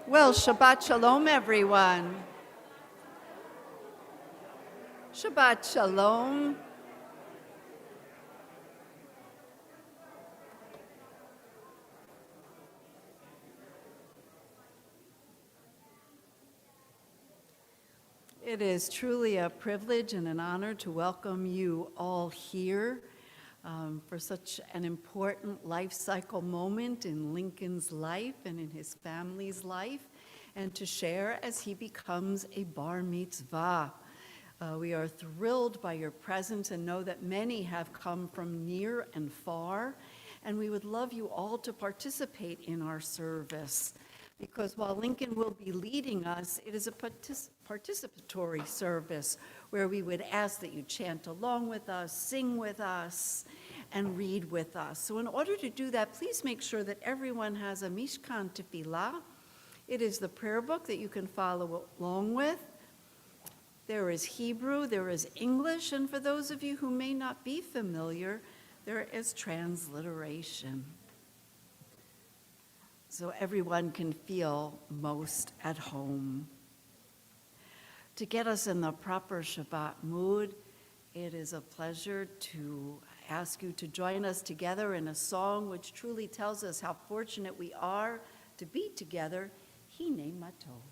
Well, Shabbat Shalom, everyone. Shabbat Shalom. It is truly a privilege and an honor to welcome you all here for such an important life cycle moment in Lincoln's life and in his family's life, and to share as he becomes a bar mitzvah. We are thrilled by your presence and know that many have come from near and far, and we would love you all to participate in our service, because while Lincoln will be leading us, it is a participatory service where we would ask that you chant along with us, sing with us, and read with us. So in order to do that, please make sure that everyone has a Mishkan Tefillah. It is the prayer book that you can follow along with. There is Hebrew, there is English, and for those of you who may not be familiar, there is transliteration. So everyone can feel most at home. To get us in the proper Shabbat mood, it is a pleasure to ask you to join us together in a song which truly tells us how fortunate we are to be together, Hine Matov.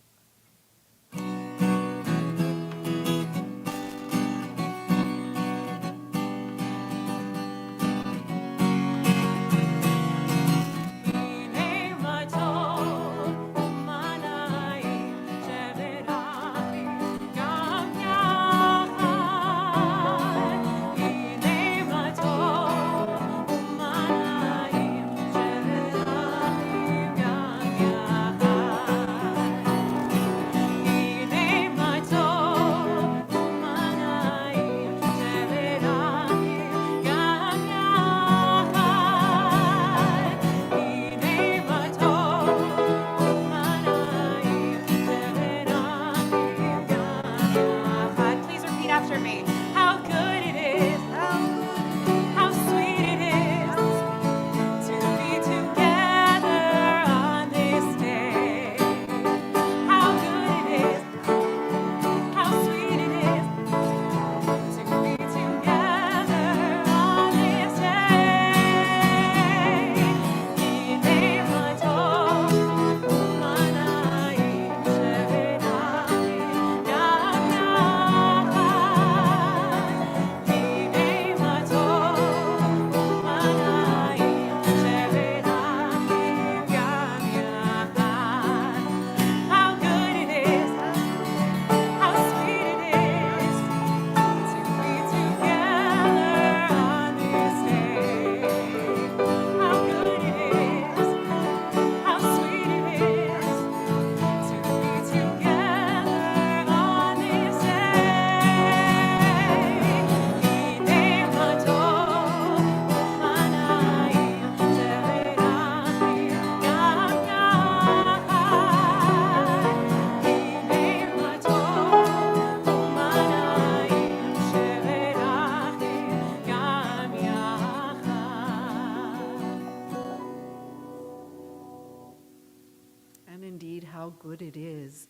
Good it is.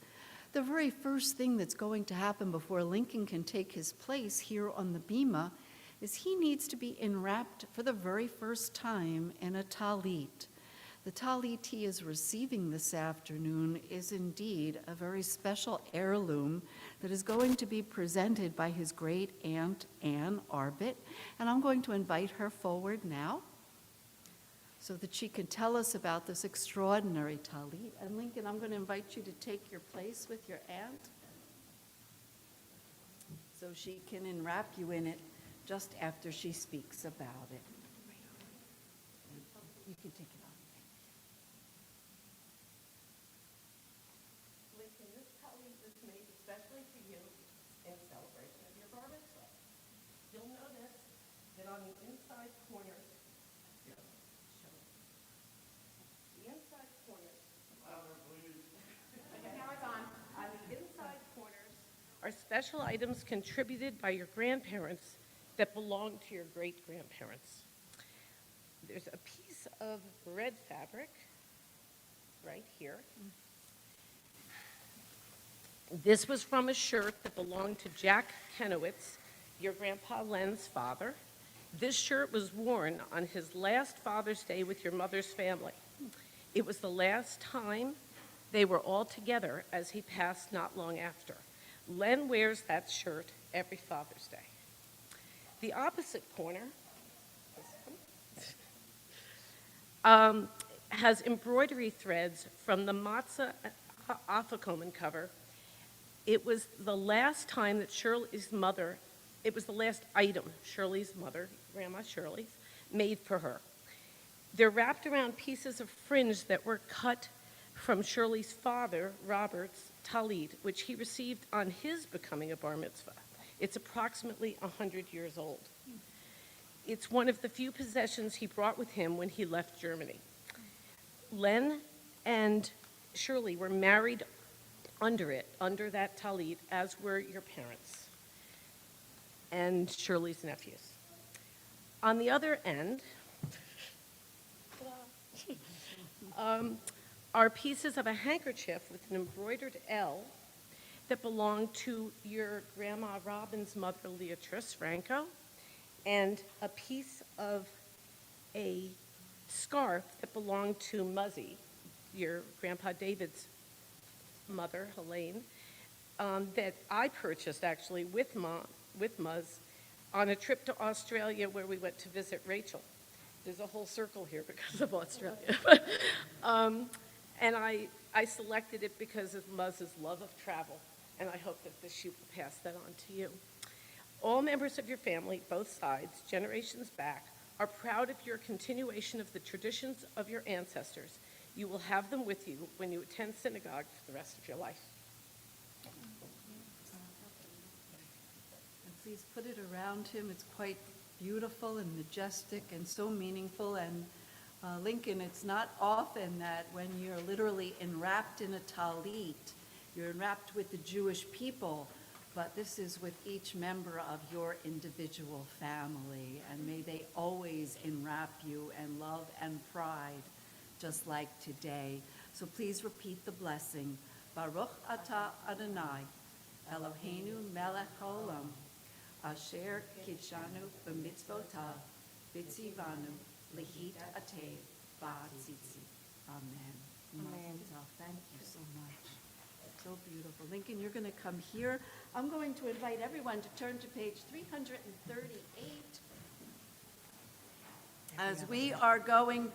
The very first thing that's going to happen before Lincoln can take his place here on the bima is he needs to be enwrapped for the very first time in a talit. The talit he is receiving this afternoon is indeed a very special heirloom that is going to be presented by his great aunt Ann Arbit, and I'm going to invite her forward now, so that she can tell us about this extraordinary talit. And Lincoln, I'm going to invite you to take your place with your aunt so she can enwrap you in it just after she speaks about it. You can take it off. Lincoln, this talit is made especially for you in celebration of your bar mitzvah. You'll notice that on the inside corners, are special items contributed by your grandparents that belong to your great-grandparents. There's a piece of red fabric right here. This was from a shirt that belonged to Jack Kenowitz, your Grandpa Len's father. This shirt was worn on his last Father's Day with your mother's family. It was the last time they were all together as he passed not long after. Len wears that shirt every Father's Day. The opposite corner has embroidery threads from the matzah afikoman cover. It was the last time that Shirley's mother, it was the last item Shirley's mother, Grandma Shirley's, made for her. They're wrapped around pieces of fringe that were cut from Shirley's father, Robert's tallit, which he received on his becoming a bar mitzvah. It's approximately 100 years old. It's one of the few possessions he brought with him when he left Germany. Len and Shirley were married under that tallit, as were your parents and Shirley's nephews. On the other end are pieces of a handkerchief with an embroidered L that belonged to your Grandma Robin's mother, Leatrice Franco, and a piece of a scarf that belonged to Muzzy, your Grandpa David's mother, Helene, that I purchased actually with Muzz on a trip to Australia where we went to visit Rachel. There's a whole circle here because of Australia. And I selected it because of Muzz's love of travel, and I hope that this shoe will pass that on to you. All members of your family, both sides, generations back, are proud of your continuation of the traditions of your ancestors. You will have them with you when you attend synagogue for the rest of your life. And please put it around him. It's quite beautiful and majestic and so meaningful. And Lincoln, it's not often that when you're literally enwrapped in a tallit, you're enwrapped with the Jewish people, but this is with each member of your individual family. And may they always enwrap you in love and pride, just like today. So please repeat the blessing. Baruch atah Adonai, Eloheinu melech haolam, asher kidshanu b'mitzvotav, v'tzivanu lehit atev ba'atzitzi. Amen. Amen. Thank you so much. So beautiful. Lincoln, you're going to come here. I'm going to invite everyone to turn to page 338. As we are going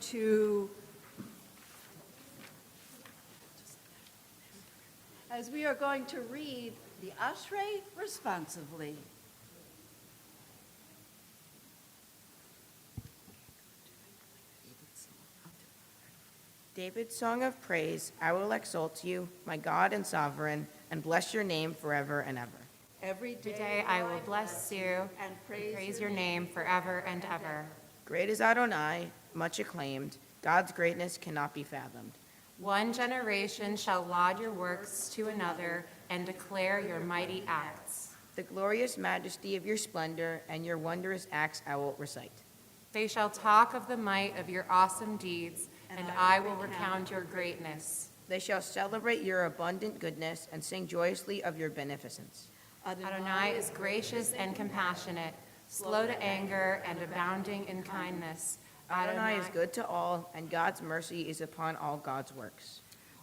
to read the Ashrei responsively. David's song of praise, I will exalt you, my God and sovereign, and bless your name forever and ever. Every Every day I will bless you and and praise your name forever and ever. Great is Adonai, much acclaimed. God's greatness cannot be fathomed. One generation shall laud your works to another and declare your mighty acts. The glorious majesty of your splendor and your wondrous acts I will recite. They shall talk of the might of your awesome deeds, and I will recount your greatness. They shall celebrate your abundant goodness and sing joyously of your beneficence. Adonai is gracious and compassionate, slow to anger and abounding in kindness. Adonai is good to all, and God's mercy is upon all God's works.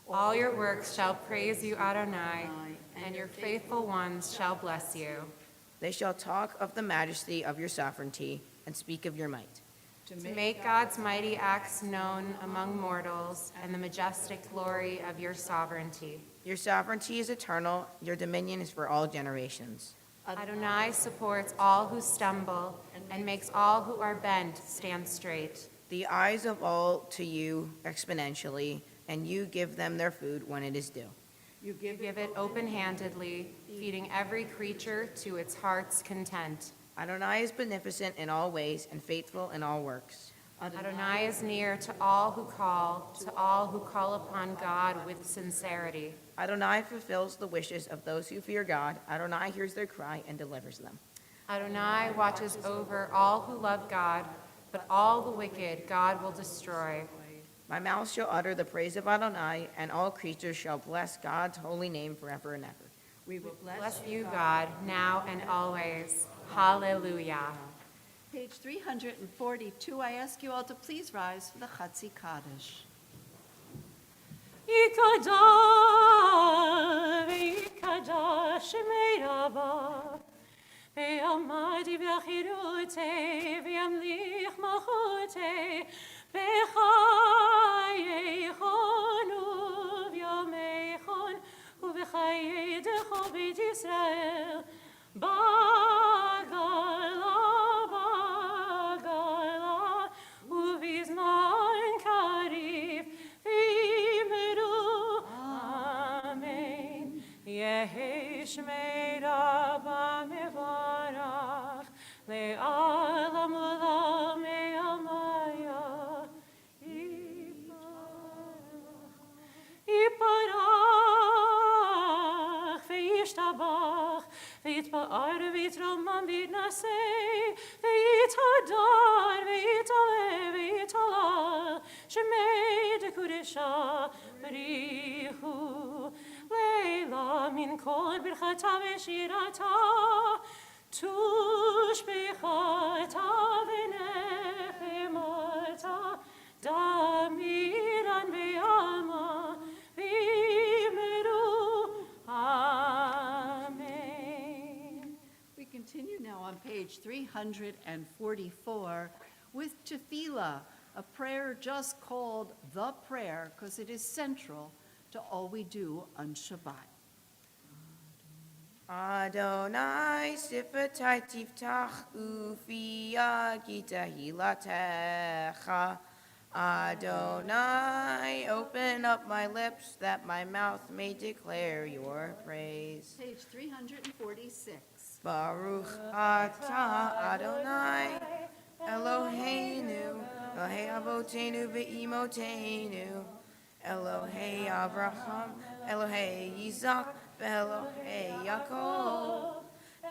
All your works shall praise you, Adonai, and your faithful ones shall bless you. They shall talk of the majesty of your sovereignty and speak of your might. To make God's mighty acts known among mortals and the majestic glory of your sovereignty. Your sovereignty is eternal, your dominion is for all generations. Adonai supports all who stumble and makes all who are bent stand straight. The eyes of all to you exponentially, and you give them their food when it is due. You You give it open-handedly, feeding every creature to its heart's content. Adonai is beneficent in all ways and faithful in all works. Adonai is near to all who call upon God with sincerity. Adonai fulfills the wishes of those who fear God. Adonai hears their cry and delivers them. Adonai watches over all who love God, but all the wicked God will destroy. My mouth shall utter the praise of Adonai, and all creatures shall bless God's holy name forever and ever. We will Bless you, God, now and always. Hallelujah. Page 342, I ask you all to please rise for the Chatzi Kaddish. Yikada, Yikada, Shemeiraba, Be'almadi v'achirute, v'yamlich malchute, B'chayeichon u'v'yomeichon, u'v'chayei decho b'it Yisrael, Bagala, Bagala, u'v'zman karif, v'yimeru, Amen. Yehi Shmei Rabba Mevarach, Le'alam Olam Me'amaya, Yiparach, Ve'yishtabach, Ve'yitpa'ar, Ve'yitromam, Ve'yitnaseh, Ve'yitadar, Ve'yitaleh, Ve'yitalal, Shemei Dekudesha, B'rihu, Leila min kol birchata ve'shirata, tushbechata v'nechemata, damiran ve'alma v'yimeru. Amen. We continue now on page 344 with Tefillah, a prayer just called the prayer because it is central to all we do on Shabbat. Adonai sifatai tiftach ufia gitahilatecha. Adonai, open up my lips that my mouth may declare your praise. Page 346. Baruch atah Adonai Eloheinu, Elohei Avotenu ve'imotenu, Elohei Avraham, Elohei Yitzhak, Elohei Yaakov,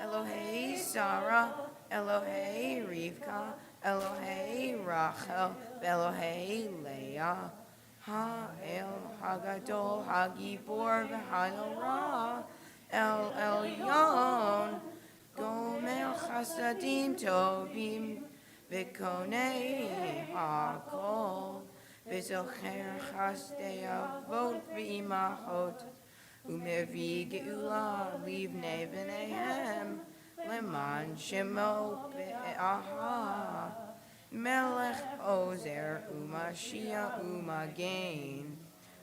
Elohei Sarah, Elohei Rivka, Elohei Rachel, Elohei Leah, Ha'el Hagadol, Hagibor, V'Hanora, El Elyon, Gomel Chasadim Tovim, V'Konei HaKol, V'Zocher Chasdei Avot V'Imachot, U'Mevi Geula Livnei V'neihem, Leman Shemo Be'aha, Melech Ozer U'Mashiach U'Magen,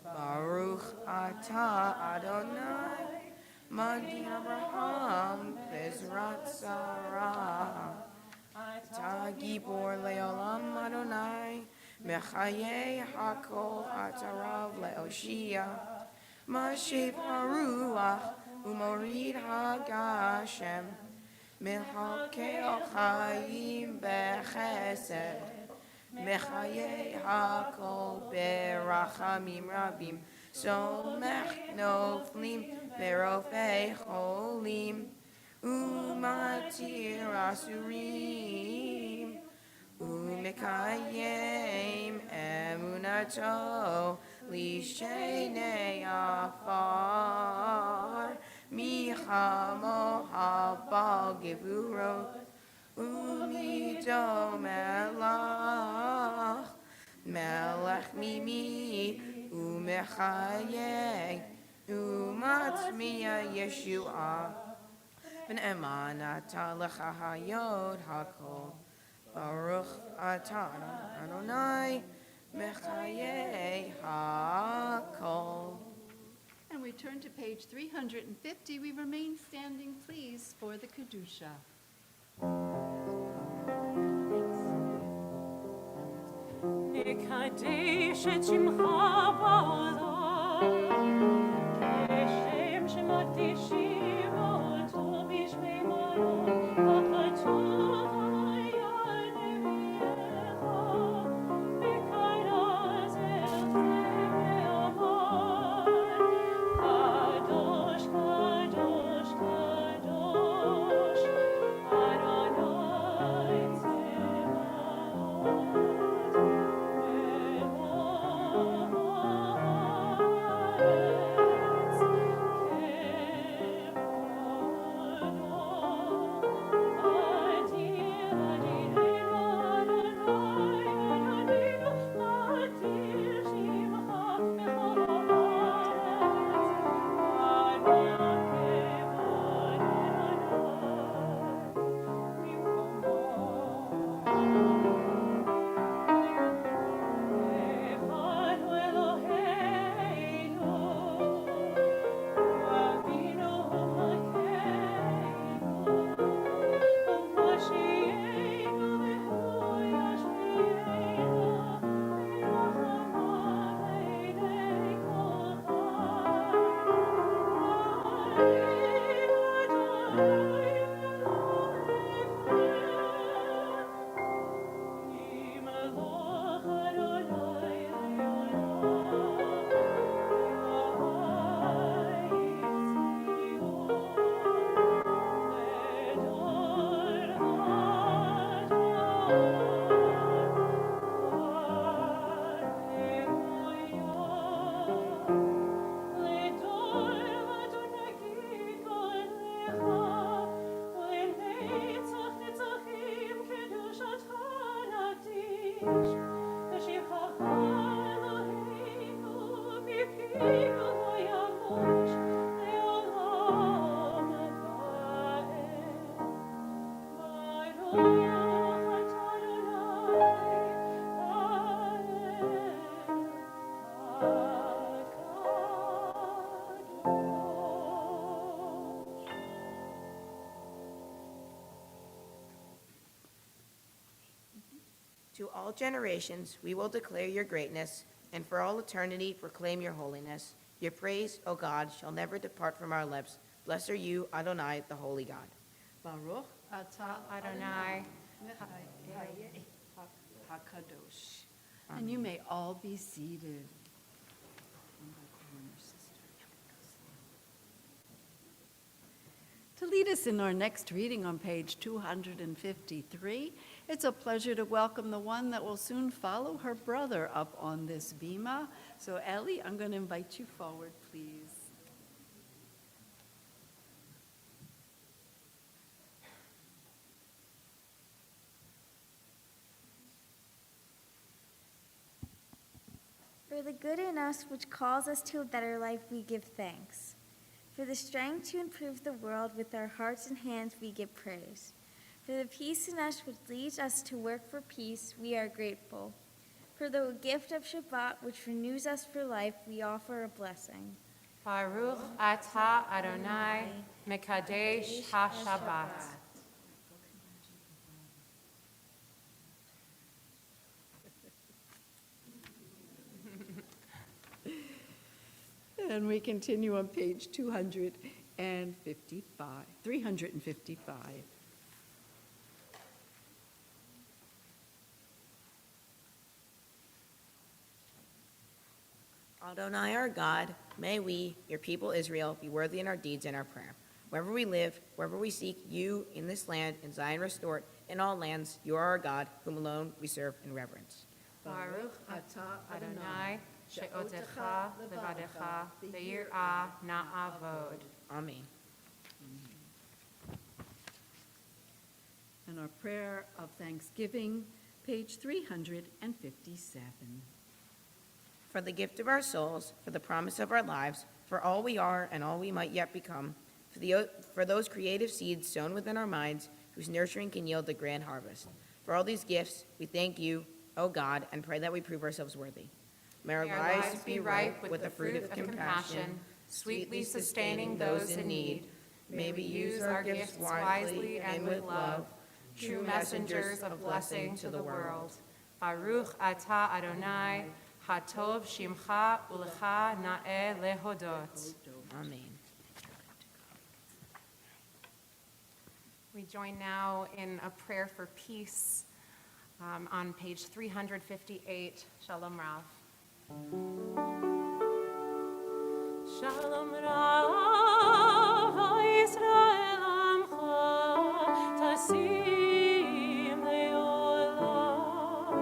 Baruch Atah Adonai, Magin Abraham, Bezrat Sarah, Atah Gibor Leolam Adonai, Mechayei Hakol Atarav Leoshia, Mashiv Haruach, Umorid Hagashem, Mechakei Chaim Bechesed, Mechayei Hakol Berachamim Rabim, Somech Noflim Berofei Cholim, Umatir Asurim, Umekayem Emunato, Lishenei Afar, Michamo Habal Gevurot, Umido Melach, Melech Mimi, Umechayei, Umatzmiya Yeshua, V'ne'emanata lecha hayod hakol, Baruch atah Adonai, Mechayei hakol. And we turn to page 350. We remain standing, please, for the Kedusha. Nekadesh et shimcha ba'olam, Keshem shemakdishim oto b'shmei maro, v'chatuv hayad nevi'echa, v'kairaz elchem ve'amar, Kadosh, Kadosh, Kadosh, Adonai Tzebaot. To all generations, we will declare your greatness, and for all eternity proclaim your holiness. Your praise, O God, shall never depart from our lips. Blessed are you, Adonai, the holy God. Baruch atah Adonai. HaKadosh. And you may all be seated. To lead us in our next reading on page 253, it's a pleasure to welcome the one that will soon follow her brother up on this bima. So Ellie, I'm going to invite you forward, please. For the good in us which calls us to a better life, we give thanks. For the strength to improve the world with our hearts and hands, we give praise. For the peace in us which leads us to work for peace, we are grateful. For the gift of Shabbat, which renews us for life, we offer a blessing. Baruch atah Adonai, Mekadesh HaShabbat. And we continue on page 355. Adonai our God, may we, your people Israel, be worthy in our deeds and our prayer. Wherever we live, wherever we seek you in this land, in Zion restored, in all lands, you are our God, whom alone we serve in reverence. Baruch atah Adonai, she'otecha levadecha, ve'yir'ah na'avod. Amen. And our prayer of thanksgiving, page 357. For the gift of our souls, for the promise of our lives, for all we are and all we might yet become, for those creative seeds sown within our minds, whose nurturing can yield a grand harvest. For all these gifts, we thank you, O God, and pray that we prove ourselves worthy. May our May lives be ripe with the fruit of compassion, sweetly sustaining those in need. May we use our gifts wisely and with love, true messengers of blessing to the world. Baruch atah Adonai, hatov shimcha ulecha na'eh lehodot. Amen. We join now in a prayer for peace on page 358. Shalom Rav. Shalom Rav, Yisrael Amcha, Tasim Leolam.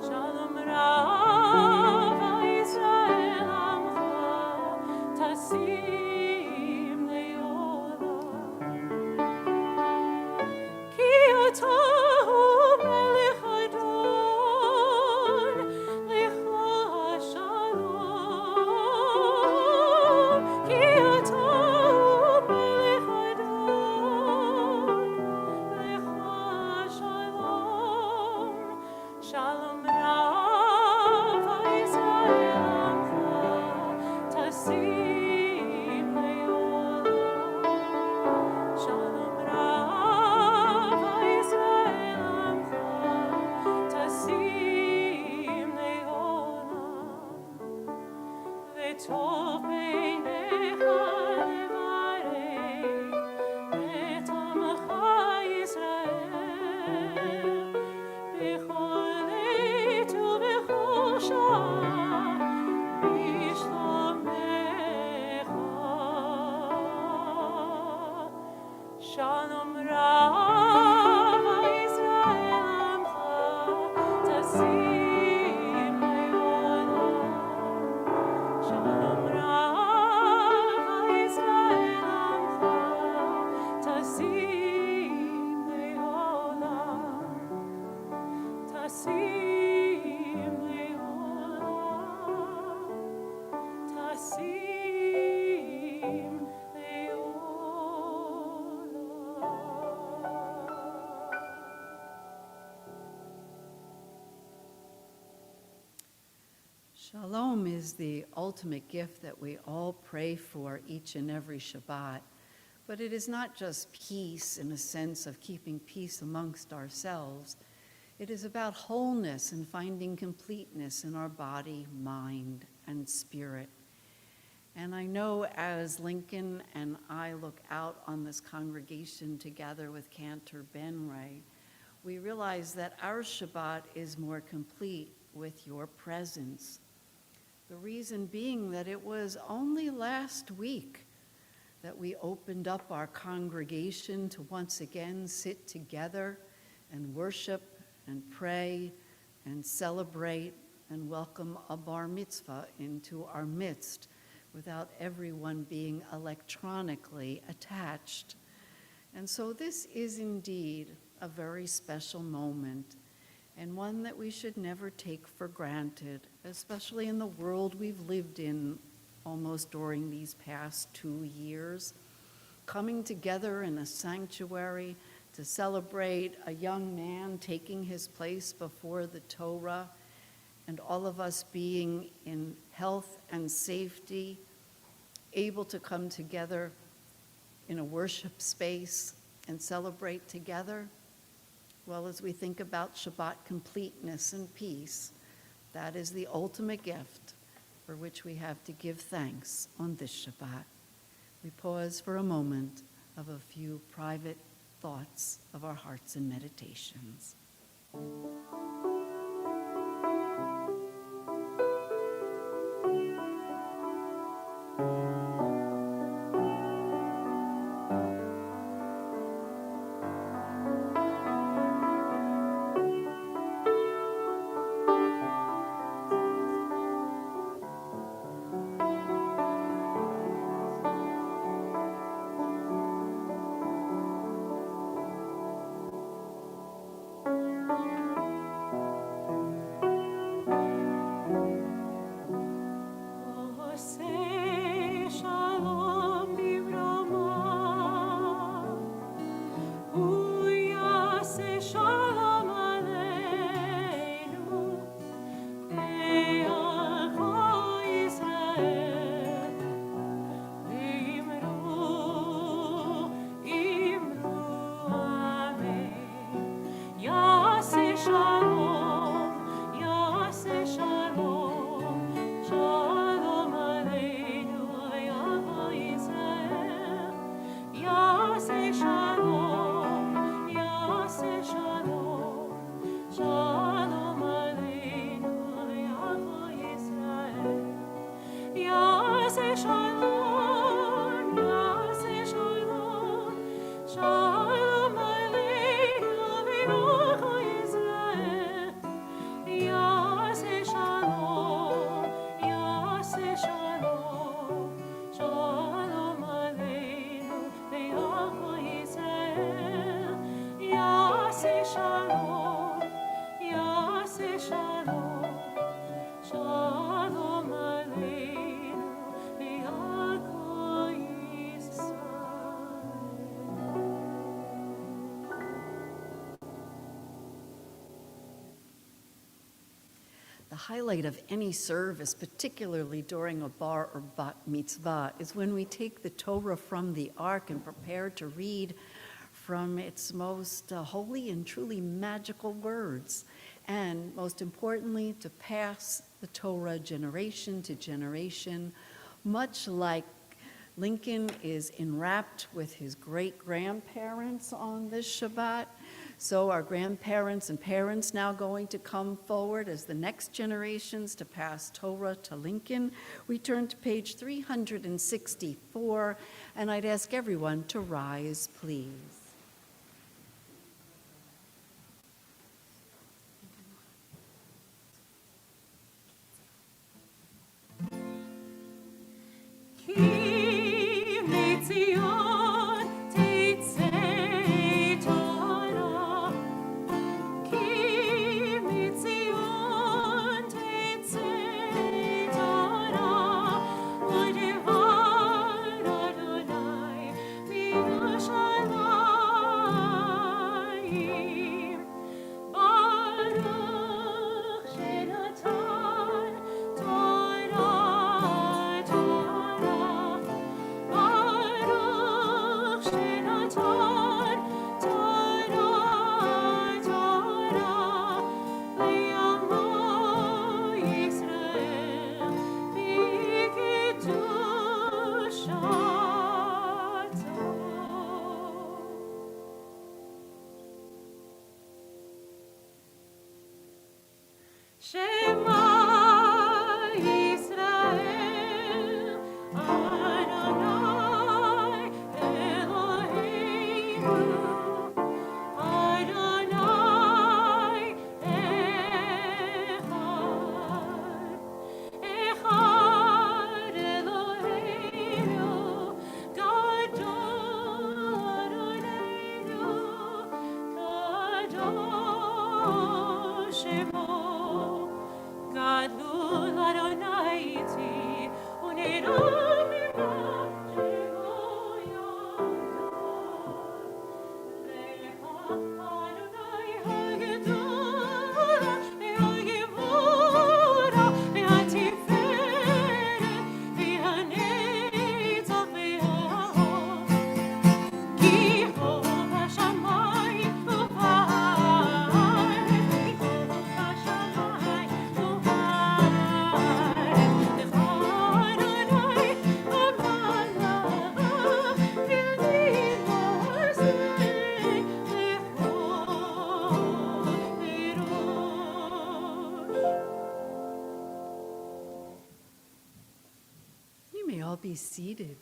Shalom Rav, Yisrael Amcha, Tasim Leolam. Ki atahu melech adon, lecha shalom. Ki atahu melech adon, lecha shalom. Shalom Rav, Yisrael Amcha, Tasim Leolam. Shalom Rav, Yisrael Amcha, Tasim Leolam. V'tov beinecha levarech et Amcha Yisrael, b'chol עת ובכל שעה, בשלומך. Shalom Rav, Yisrael Amcha, Tasim Leolam. Shalom Rav, Yisrael Amcha, Tasim Leolam. Tasim Shalom is the ultimate gift that we all pray for each and every Shabbat. But it is not just peace in a sense of keeping peace amongst ourselves. It is about wholeness and finding completeness in our body, mind, and spirit. And I know as Lincoln and I look out on this congregation together with Cantor Ben Ray, we realize that our Shabbat is more complete with your presence. The reason being that it was only last week that we opened up our congregation to once again sit together and worship and pray and celebrate and welcome a bar mitzvah into our midst without everyone being electronically attached. And so this is indeed a very special moment, and one that we should never take for granted, especially in the world we've lived in almost during these past 2 years. Coming together in a sanctuary to celebrate a young man taking his place before the Torah, and all of us being in health and safety, able to come together in a worship space and celebrate together. Well, as we think about Shabbat completeness and peace, that is the ultimate gift for which we have to give thanks on this Shabbat. We pause for a moment of a few private thoughts of our hearts and meditations. Say shalom livrama, uyase shalom aleinu, ve'alcho Yisrael, imru amen. Yase shalom, shalom aleinu, ve'alcho Yisrael. Yase shalom, shalom aleinu, ve'alcho Yisrael. Yase shalom, shalom aleinu, ve'alcho Yisrael. Yase shalom, shalom aleinu, ve'alcho Yisrael. Yase shalom, shalom aleinu, ve'alcho The highlight of any service, particularly during a bar or bat mitzvah, is when we take the Torah from the ark and prepare to read from its most holy and truly magical words. And most importantly, to pass the Torah generation to generation, much like Lincoln is enwrapped with his great-grandparents on this Shabbat. So our grandparents and parents now going to come forward as the next generations to pass Torah to Lincoln. We turn to page 364, and I'd ask everyone to rise, please. Ki mitzion teitzei Torah, ki mitzion teitzei Torah, u'devar Adonai mi'yushalayim. Shema Yisrael, Adonai Eloheinu, Adonai Echad. Echad Eloheinu, Gadol Adonai, Kadosh Shemo, Gadol Adonai iti, Uneram Imam Shemo Yadai. Lecha Adonai HaGedolah, HaGevurah, HaTiferet, HaNetzach, HaHod. Ki hov hashamayim u'haaretz, ki hov hashamayim u'haaretz. Lecha Adonai hamalach, v'divorse lecho You may all be seated.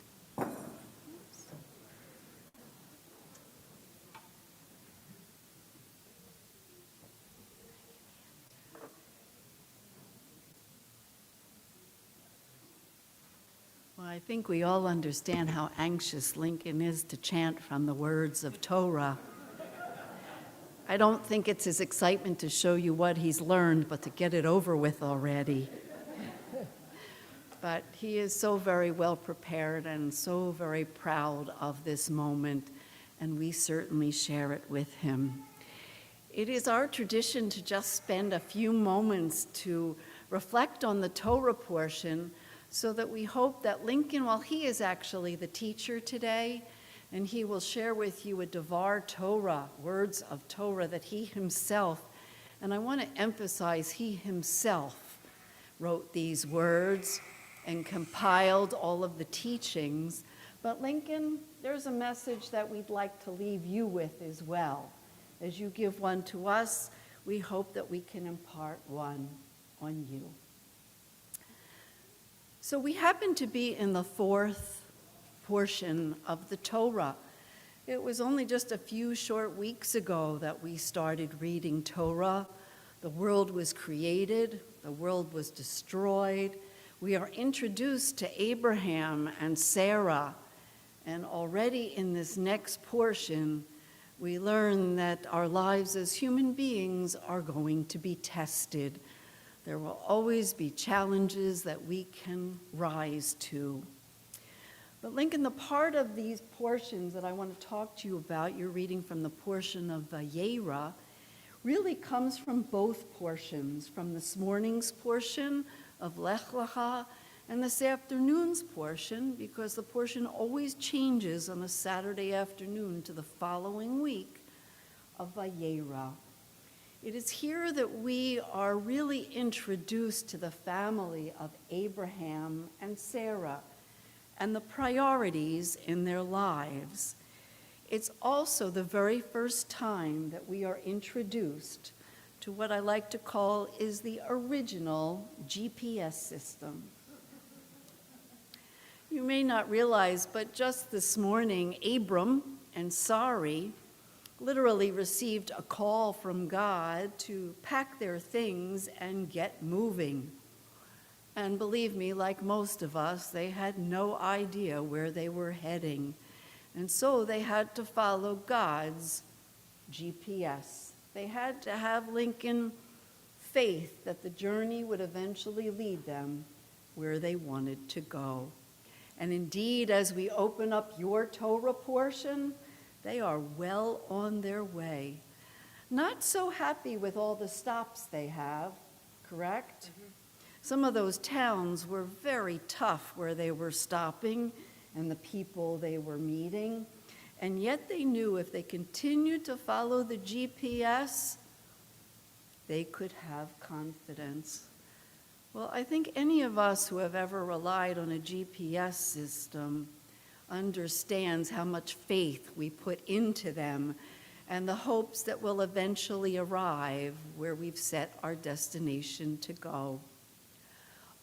Well, I think we all understand how anxious Lincoln is to chant from the words of Torah. I don't think it's his excitement to show you what he's learned, but to get it over with already. But he is so very well prepared and so very proud of this moment, and we certainly share it with him. It is our tradition to just spend a few moments to reflect on the Torah portion, so that we hope that Lincoln, while he is actually the teacher today, and he will share with you a Devar Torah, words of Torah that he himself, and I want to emphasize he himself wrote these words and compiled all of the teachings. But Lincoln, there's a message that we'd like to leave you with as well. As you give one to us, we hope that we can impart one on you. So we happen to be in the fourth portion of the Torah. It was only just a few short weeks ago that we started reading Torah. The world was created, the world was destroyed. We are introduced to Abraham and Sarah, and already in this next portion, we learn that our lives as human beings are going to be tested. There will always be challenges that we can rise to. But Lincoln, the part of these portions that I want to talk to you about, you're reading from the portion of Vayera, really comes from both portions, from this morning's portion of Lech Lecha and this afternoon's portion, because the portion always changes on a Saturday afternoon to the following week of Vayera. It is here that we are really introduced to the family of Abraham and Sarah and the priorities in their lives. It's also the very first time that we are introduced to what I like to call is the original GPS system. You may not realize, but just this morning, Abram and Sarai literally received a call from God to pack their things and get moving. And believe me, like most of us, they had no idea where they were heading. And so they had to follow God's GPS. They had to have Lincoln faith that the journey would eventually lead them where they wanted to go. And indeed, as we open up your Torah portion, they are well on their way. Not so happy with all the stops they have, correct? Mm-hmm. Some of those towns were very tough where they were stopping and the people they were meeting. And yet they knew if they continued to follow the GPS, they could have confidence. Well, I think any of us who have ever relied on a GPS system understands how much faith we put into them and the hopes that we'll eventually arrive where we've set our destination to go.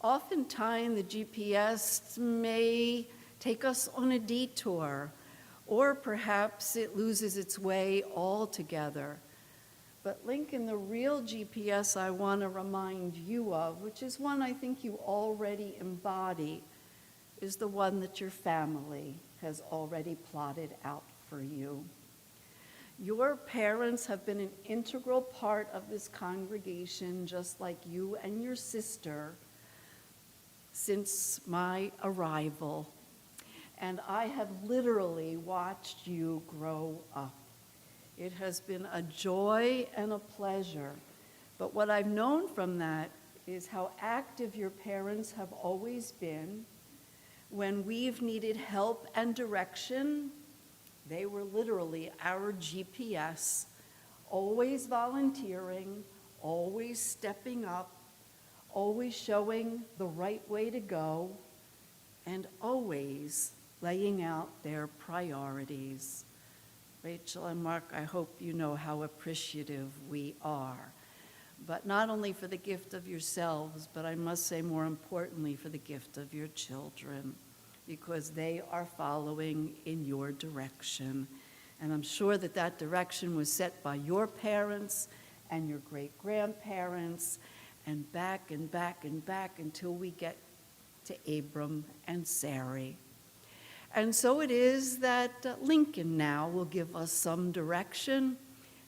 Oftentimes, the GPS may take us on a detour, or perhaps it loses its way altogether. But Lincoln, the real GPS I want to remind you of, which is one I think you already embody, is the one that your family has already plotted out for you. Your parents have been an integral part of this congregation, just like you and your sister, since my arrival. And I have literally watched you grow up. It has been a joy and a pleasure. But what I've known from that is how active your parents have always been. When we've needed help and direction, they were literally our GPS, always volunteering, always stepping up, always showing the right way to go, and always laying out their priorities. Rachel and Mark, I hope you know how appreciative we are, but not only for the gift of yourselves, but I must say more importantly for the gift of your children, because they are following in your direction. And I'm sure that that direction was set by your parents and your great-grandparents, and back and back and back until we get to Abram and Sarai. And so it is that Lincoln now will give us some direction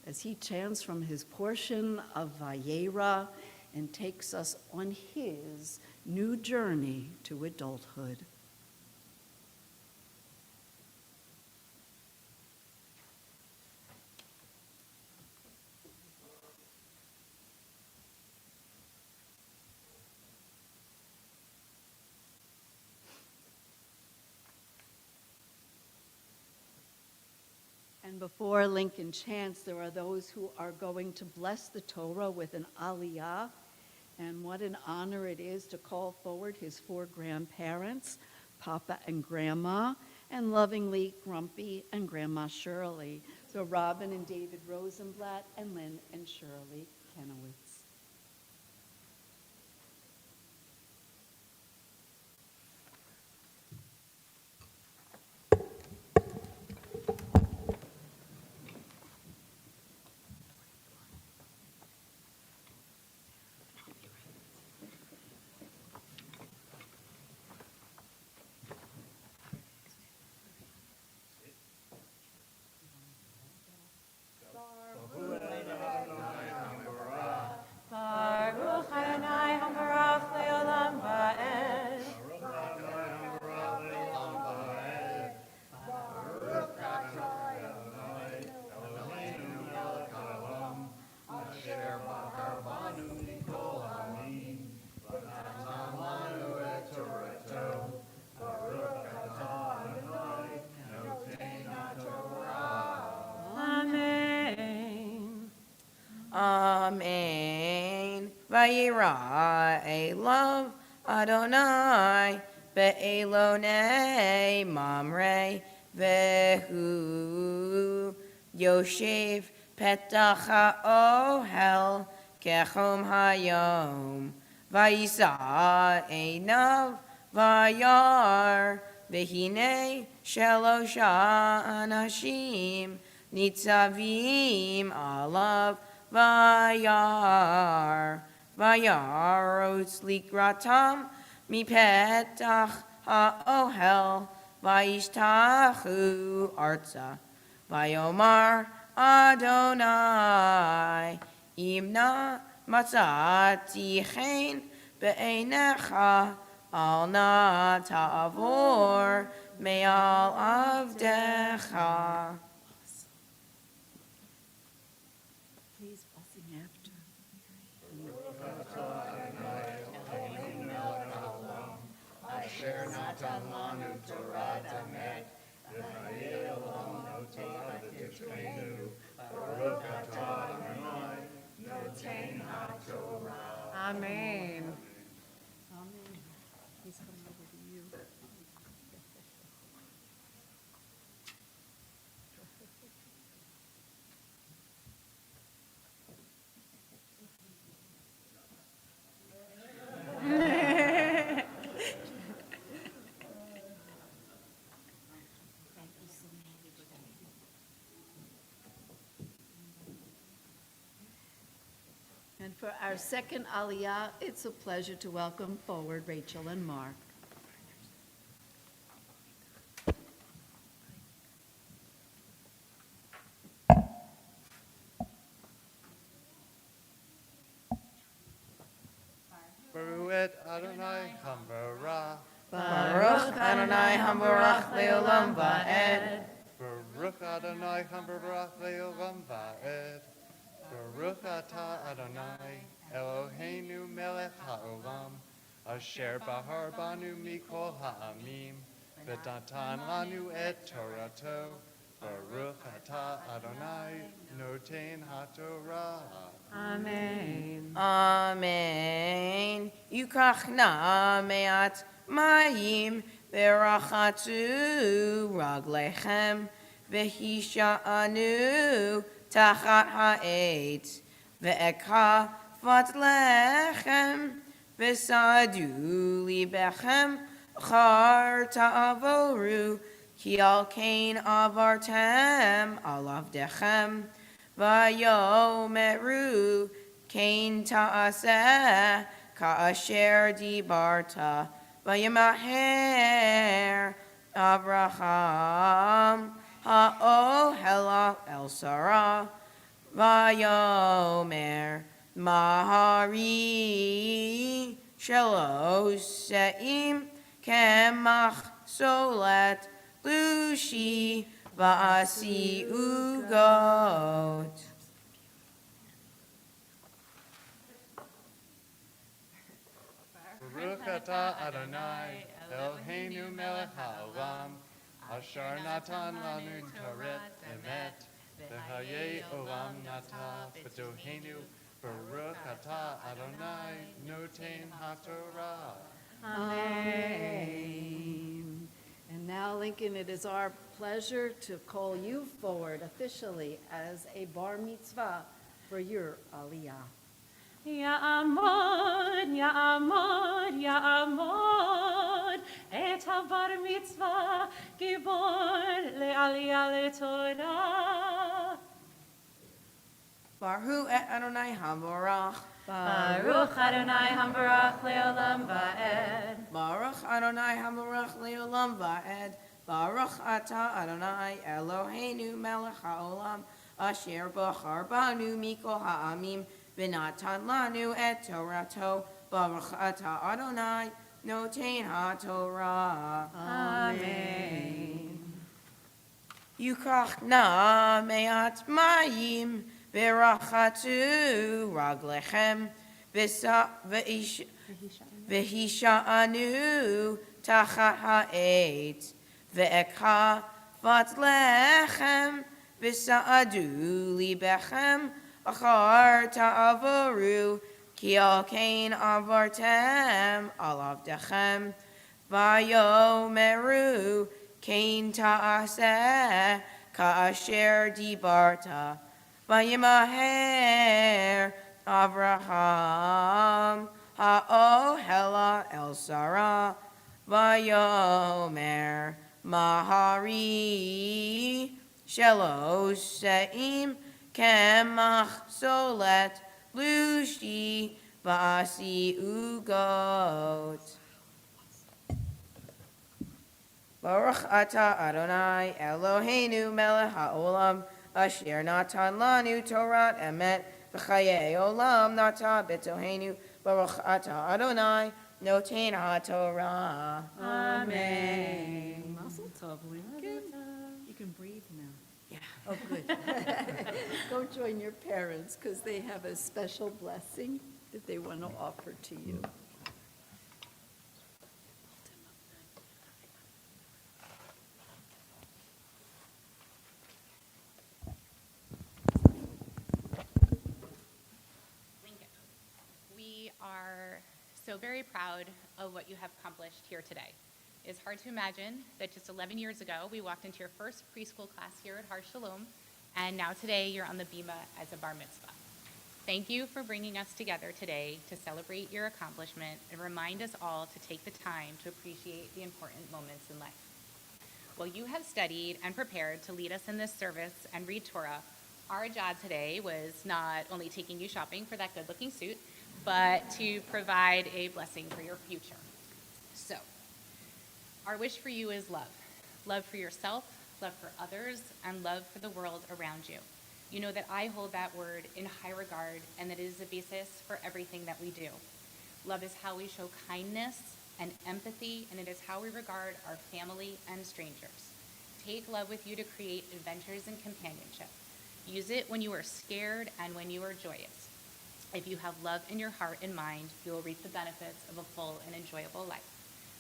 as he chants from his portion of Vayera and takes us on his new journey to adulthood. And before Lincoln chants, there are those who are going to bless the Torah with an aliyah. And what an honor it is to call forward his 4 grandparents, Papa and Grandma, and lovingly Grumpy and Grandma Shirley. So Robin and David Rosenblatt and Lynn and Shirley Kenowitz. Baruch Adonai Hamarach Leolam Va'ed. Amen. Amen. Vayera Elav Adonai Be'elonei Mamre Vehu Yoshev Petach HaOhel Kechom Hayom Vayisa Einav Vayar Vehine Shelosha Anashim Nitzavim Alav Vayar Vayarot Likratam Mipetach HaOhel Vayishtachu Arza Vayomar Adonai Imna Matzati Chen Be'enecha Al Na Ta'avor Me'al Avdecha. Please, blessing after. Amen. Amen. He's coming over to you. And for our second Aliyah, it's a pleasure to welcome forward Rachel and Mark. Baruch Adonai Hambarach. Baruch Adonai Hambarach Leolam Va'ed. Baruch Adonai Hambarach Leolam Va'ed. Baruch Atah Adonai Eloheinu Melech HaOlam Asher Bahar Banu Mikol Ha'amim V'natan Lanu Et Torato Baruch Atah Adonai Noten HaTorah. Amen. Amen. Yukachna me'at mayim verachatu raglechem v'hisha'anu tachat ha'etz ve'ekha vat lechem v'sadu libechem char ta'avoru ki al kain avartem alavdechem Vayomeru kain ta'aseh ka'asher dibarta Vayamaher Abraham ha'ohela el Sarah Vayomer Mahari Shalosh Se'im Kemach Solet Lushi Va'asi ugot. Baruch atah Adonai Eloheinu melech haolam Asher natan lanu toret emet V'hayei olam nata b'tohenu Baruch atah Adonai noten haTorah. Amen. And now, Lincoln, it is our pleasure to call you forward officially as a bar mitzvah for your Aliyah. Ya'amod, ya'amod, ya'amod, et habar mitzvah, gibor le'aliyah le'torah. Baruch Adonai Hambarach. Baruch Adonai Hambarach Leolam Va'ed. Baruch Adonai Hambarach Leolam Va'ed. Baruch Atah Adonai Eloheinu Melech HaOlam Asher Bahar Banu Mikol Ha'amim V'natan Lanu Et Torato Baruch Atah Adonai Noten HaTorah. Amen. Yukach na me'at mayim V'rachatu raglechem v'hisha'anu tachat ha'etz ve'ekha vat lechem v'sa'adu libechem achar ta'avoru ki al kain avartem alavdechem vayomeru kain ta'aseh ka'asher dibarta Vayimaher Abraham ha'ohela el Sarah Vayomer Mahari Shalosh Se'im Kemach Solet Lushi Va'asi ugot. Baruch Atah Adonai Eloheinu Melech HaOlam Asher natan lanu Torah emet v'chayei olam nata b'tohenu Baruch Atah Adonai noten haTorah. Amen. Mazel tov, Lincoln. You can breathe now. Yeah. Oh, good. Go join your parents because they have a special blessing that they want to offer to you. We are so very proud of what you have accomplished here today. It's hard to imagine that just 11 years ago, we walked into your first preschool class here at Har Shalom, and now today you're on the bima as a bar mitzvah. Thank you for bringing us together today to celebrate your accomplishment and remind us all to take the time to appreciate the important moments in life. While you have studied and prepared to lead us in this service and read Torah, Our job today was not only taking you shopping for that good-looking suit, but to provide a blessing for your future. So, our wish for you is love. Love for yourself, love for others, and love for the world around you. You know that I hold that word in high regard, and that it is the basis for everything that we do. Love is how we show kindness and empathy, and it is how we regard our family and strangers. Take love with you to create adventures and companionship. Use it when you are scared and when you are joyous. If you have love in your heart and mind, you will reap the benefits of a full and enjoyable life.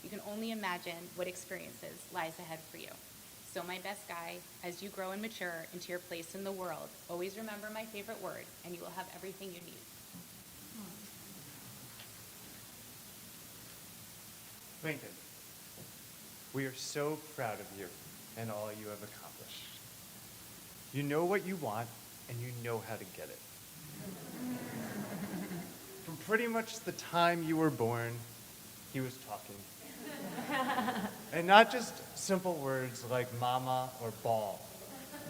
You can only imagine what experiences lies ahead for you. So my best guy, as you grow and mature into your place in the world, always remember my favorite word, and you will have everything you need. Lincoln, we are so proud of you and all you have accomplished. You know what you want, and you know how to get it. From pretty much the time you were born, he was talking. And not just simple words like mama or ball,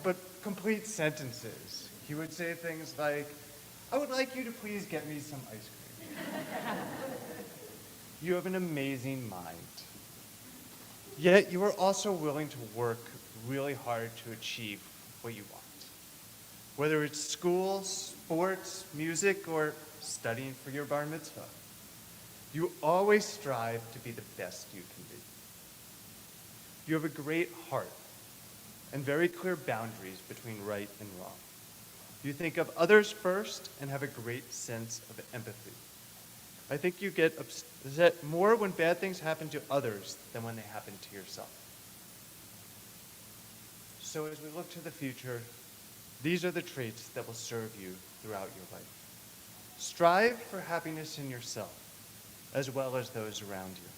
but complete sentences. He would say things like, I would like you to please get me some ice cream. You have an amazing mind. Yet you are also willing to work really hard to achieve what you want. Whether it's school, sports, music, or studying for your bar mitzvah. You always strive to be the best you can be. You have a great heart and very clear boundaries between right and wrong. You think of others first and have a great sense of empathy. I think you get upset more when bad things happen to others than when they happen to yourself. So as we look to the future, these are the traits that will serve you throughout your life. Strive for happiness in yourself, as well as those around you.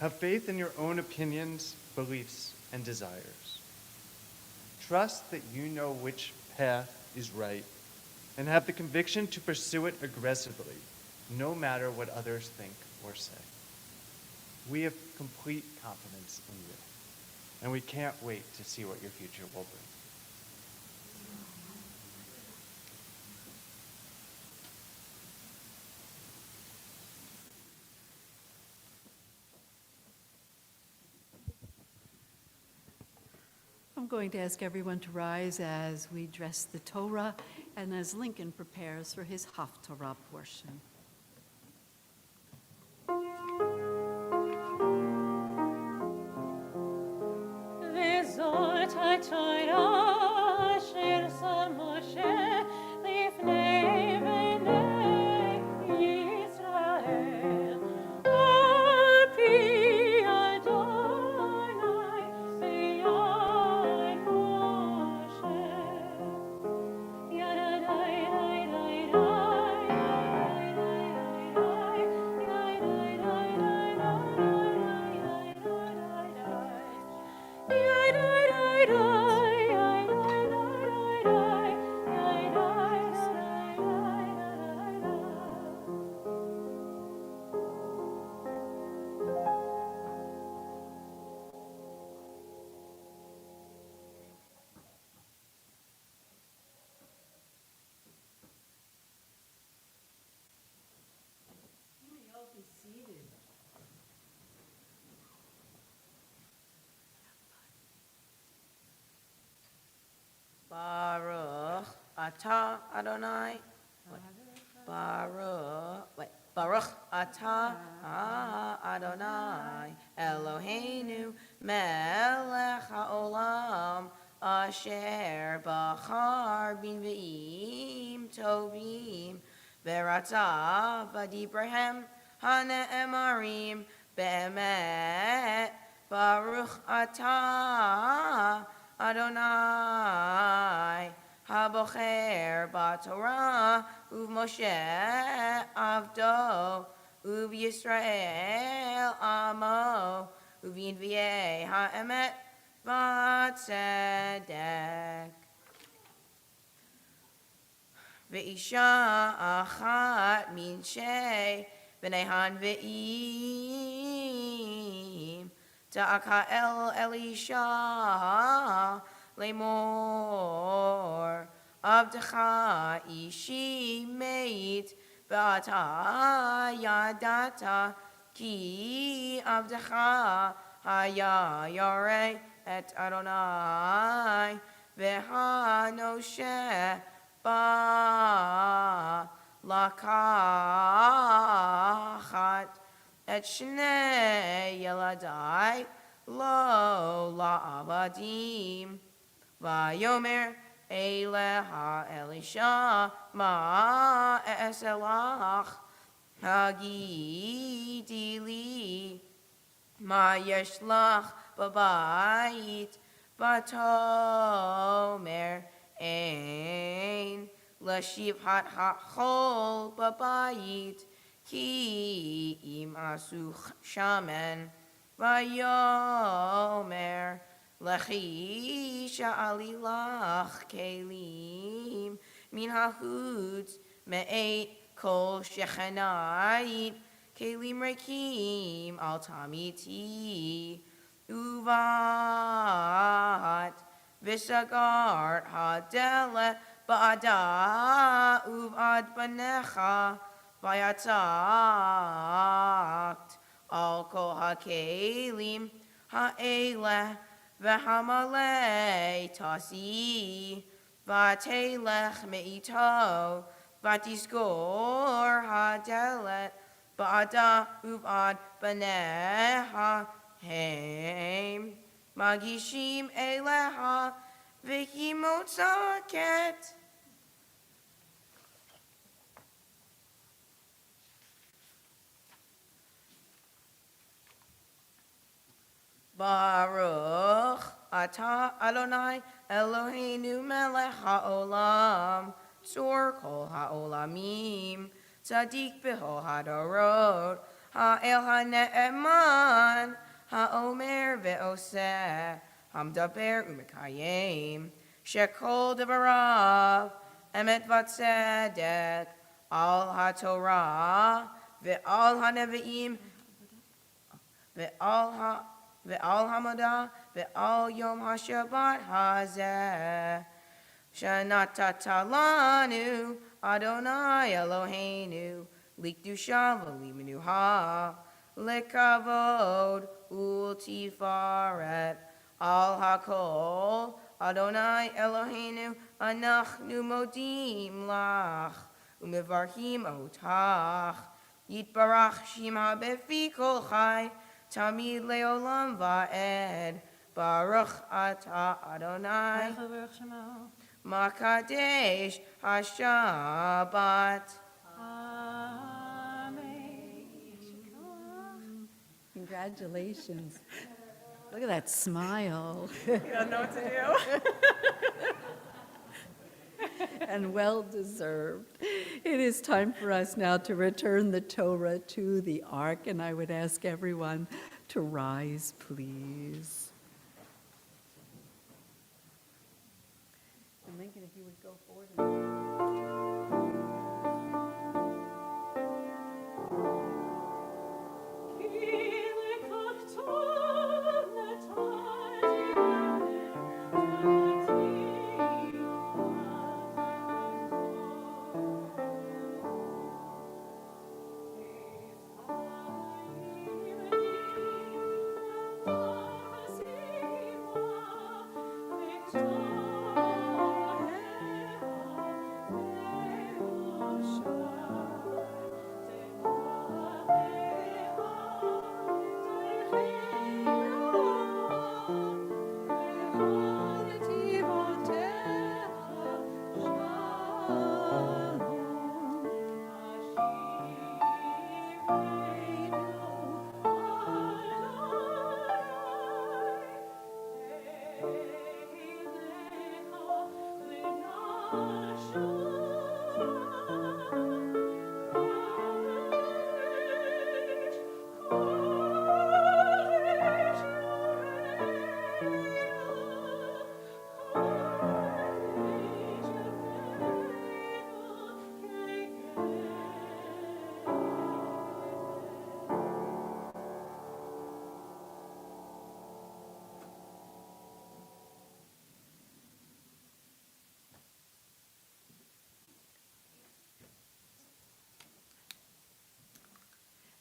Have faith in your own opinions, beliefs, and desires. Trust that you know which path is right, and have the conviction to pursue it aggressively, no matter what others think or say. We have complete confidence in you, and we can't wait to see what your future will bring. I'm going to ask everyone to rise as we dress the Torah and as Lincoln prepares for his Haftarah portion. וזאת התורה אשר שם משה לפני בני ישראל, על פי אדוני ביד משה. Baruch atah Adonai. Baruch atah Adonai Eloheinu melech haolam asher bachar b'nvi'im tovim v'ratzah v'dibrahem hane'emarim be'emet. Baruch atah Adonai habocher b'Torah uv-Moshe avdo uv-Yisrael amo uv-Yinvi'ei ha'emet v'tzedek. Ve'isha achat min shei b'nei hanve'im ta'aka el Elisha lemor Avdecha ishi meit v'ata yadata ki avdecha haya yareh et Adonai v'hanoshe ba lakachat et shnei yeladai lo la'avadim Vayomer Eleha Elisha Ma Eselach Hagidili Ma Yeshlach Babayit Vatomer Ein Lashivhat Hachol Babayit Ki Im Asuch Shaman Vayomer Lechi sha'alilach kelim min hahutz me'et kol shechanait kelim rekim al tamiti uvat v'sagart hadelet ba'ada uvad banecha vayatzakt al kol hakelim ha'eleh V'hamalei tasi, v'atelech me'ito, v'tisgor hadelet, ba'ada uvad baneha heim, magishim eleha, v'himotzaket. Baruch Atah Adonai Eloheinu melech haolam tzor kol haolamim tzadik b'chol hadorot ha'el ha'ne'eman ha'omer ve'oseh hamdaber u'mekayim shekol devarav emet v'tzedek al ha'torah ve'al ha'nevi'im ve'al hamadah, ve'al yom ha'shabbat hazeh. Shanatata lanu, Adonai Eloheinu, likdusha v'limenuha, lekavod ultifaret, al hakol, Adonai Eloheinu, anachnu modim lach, umevarchim otach, yitbarach shima befi kol chai, Tamid leolam va'ed, Baruch atah Adonai, Makadesh HaShabbat. Congratulations. Look at that smile. You don't know what to do. And well deserved. It is time for us now to return the Torah to the ark, and I would ask everyone to rise, please. And Lincoln, if you would go forward.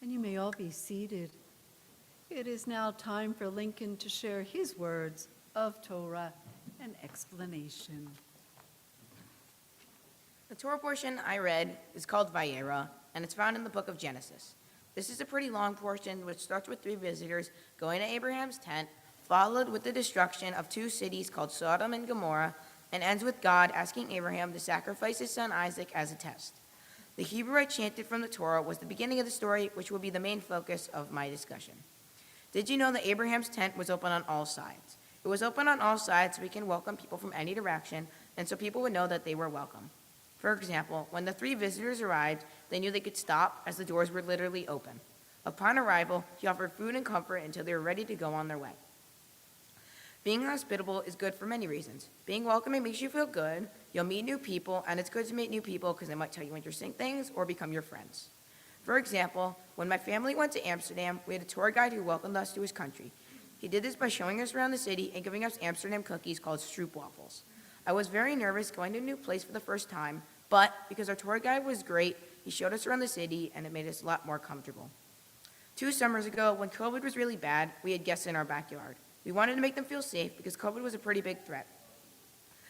And you may all be seated. It is now time for Lincoln to share his words of Torah and explanation. The Torah portion I read is called Vayera, and it's found in the book of Genesis. This is a pretty long portion which starts with 3 visitors going to Abraham's tent, followed with the destruction of 2 cities called Sodom and Gomorrah, and ends with God asking Abraham to sacrifice his son Isaac as a test. The Hebrew I chanted from the Torah was the beginning of the story, which will be the main focus of my discussion. Did you know that Abraham's tent was open on all sides? It was open on all sides so we can welcome people from any direction, and so people would know that they were welcome. For example, when the 3 visitors arrived, they knew they could stop as the doors were literally open. Upon arrival, he offered food and comfort until they were ready to go on their way. Being hospitable is good for many reasons. Being welcoming makes you feel good, you'll meet new people, and it's good to meet new people because they might tell you interesting things or become your friends. For example, when my family went to Amsterdam, we had a tour guide who welcomed us to his country. He did this by showing us around the city and giving us Amsterdam cookies called stroopwafels. I was very nervous going to a new place for the first time, but because our tour guide was great, he showed us around the city and it made us a lot more comfortable. 2 summers ago, when COVID was really bad, we had guests in our backyard. We wanted to make them feel safe because COVID was a pretty big threat.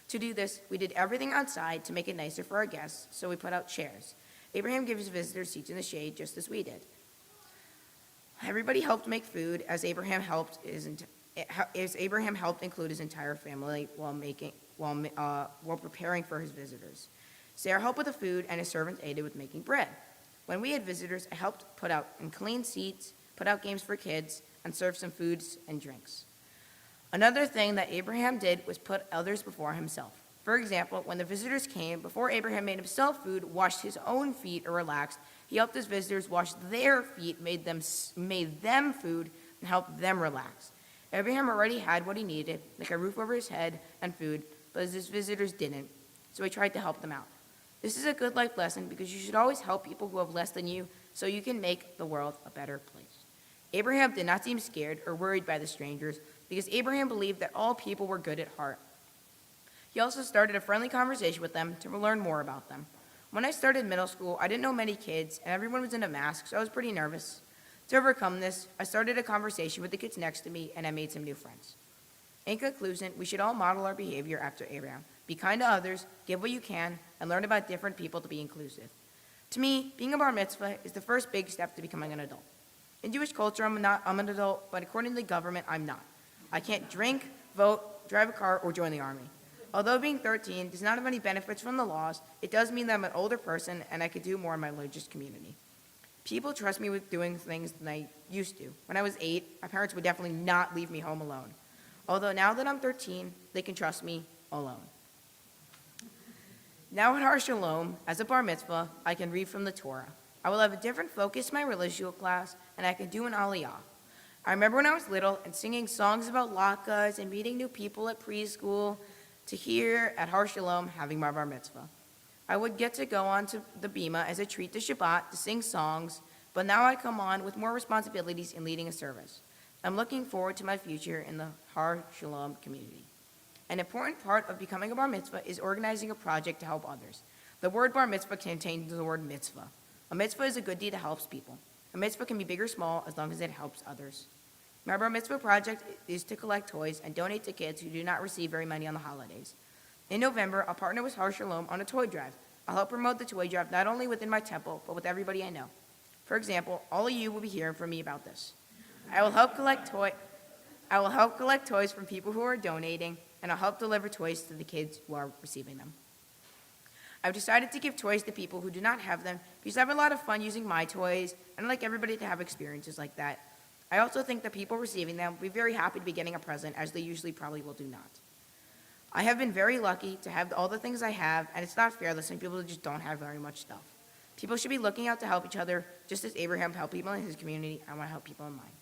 To do this, we did everything outside to make it nicer for our guests, so we put out chairs. Abraham gave his visitors seats in the shade just as we did. Everybody helped make food as Abraham helped include his entire family while preparing for his visitors. Sarah helped with the food, and his servants aided with making bread. When we had visitors, I helped put out and clean seats, put out games for kids, and serve some foods and drinks. Another thing that Abraham did was put others before himself. For example, when the visitors came, before Abraham made himself food, washed his own feet, or relaxed, he helped his visitors wash their feet, made them food, and helped them relax. Abraham already had what he needed, like a roof over his head and food, but his visitors didn't, so he tried to help them out. This is a good life lesson because you should always help people who have less than you so you can make the world a better place. Abraham did not seem scared or worried by the strangers because Abraham believed that all people were good at heart. He also started a friendly conversation with them to learn more about them. When I started middle school, I didn't know many kids, and everyone was in a mask, so I was pretty nervous. To overcome this, I started a conversation with the kids next to me, and I made some new friends. In conclusion, we should all model our behavior after Abraham. Be kind to others, give what you can, and learn about different people to be inclusive. To me, being a bar mitzvah is the first big step to becoming an adult. In Jewish culture, I'm an adult, but according to the government, I'm not. I can't drink, vote, drive a car, or join the army. Although being 13 does not have any benefits from the laws, it does mean that I'm an older person and I could do more in my religious community. People trust me with doing things than I used to. When I was 8, my parents would definitely not leave me home alone. Although now that I'm 13, they can trust me alone. Now at Har Shalom, as a bar mitzvah, I can read from the Torah. I will have a different focus in my religious class, and I can do an aliyah. I remember when I was little and singing songs about latkes and meeting new people at preschool to here at Har Shalom having my bar mitzvah. I would get to go on to the bima as a treat to Shabbat to sing songs, but now I come on with more responsibilities in leading a service. I'm looking forward to my future in the Har Shalom community. An important part of becoming a bar mitzvah is organizing a project to help others. The word bar mitzvah contains the word mitzvah. A mitzvah is a good deed that helps people. A mitzvah can be big or small as long as it helps others. My bar mitzvah project is to collect toys and donate to kids who do not receive very many on the holidays. In November, I'll partner with Har Shalom on a toy drive. I'll help promote the toy drive not only within my temple, but with everybody I know. For example, all of you will be hearing from me about this. I will help collect toys from people who are donating, and I'll help deliver toys to the kids who are receiving them. I've decided to give toys to people who do not have them because I have a lot of fun using my toys, and I'd like everybody to have experiences like that. I also think that people receiving them will be very happy to be getting a present, as they usually probably will do not. I have been very lucky to have all the things I have, and it's not fair that some people just don't have very much stuff. People should be looking out to help each other, just as Abraham helped people in his community. I want to help people in mine.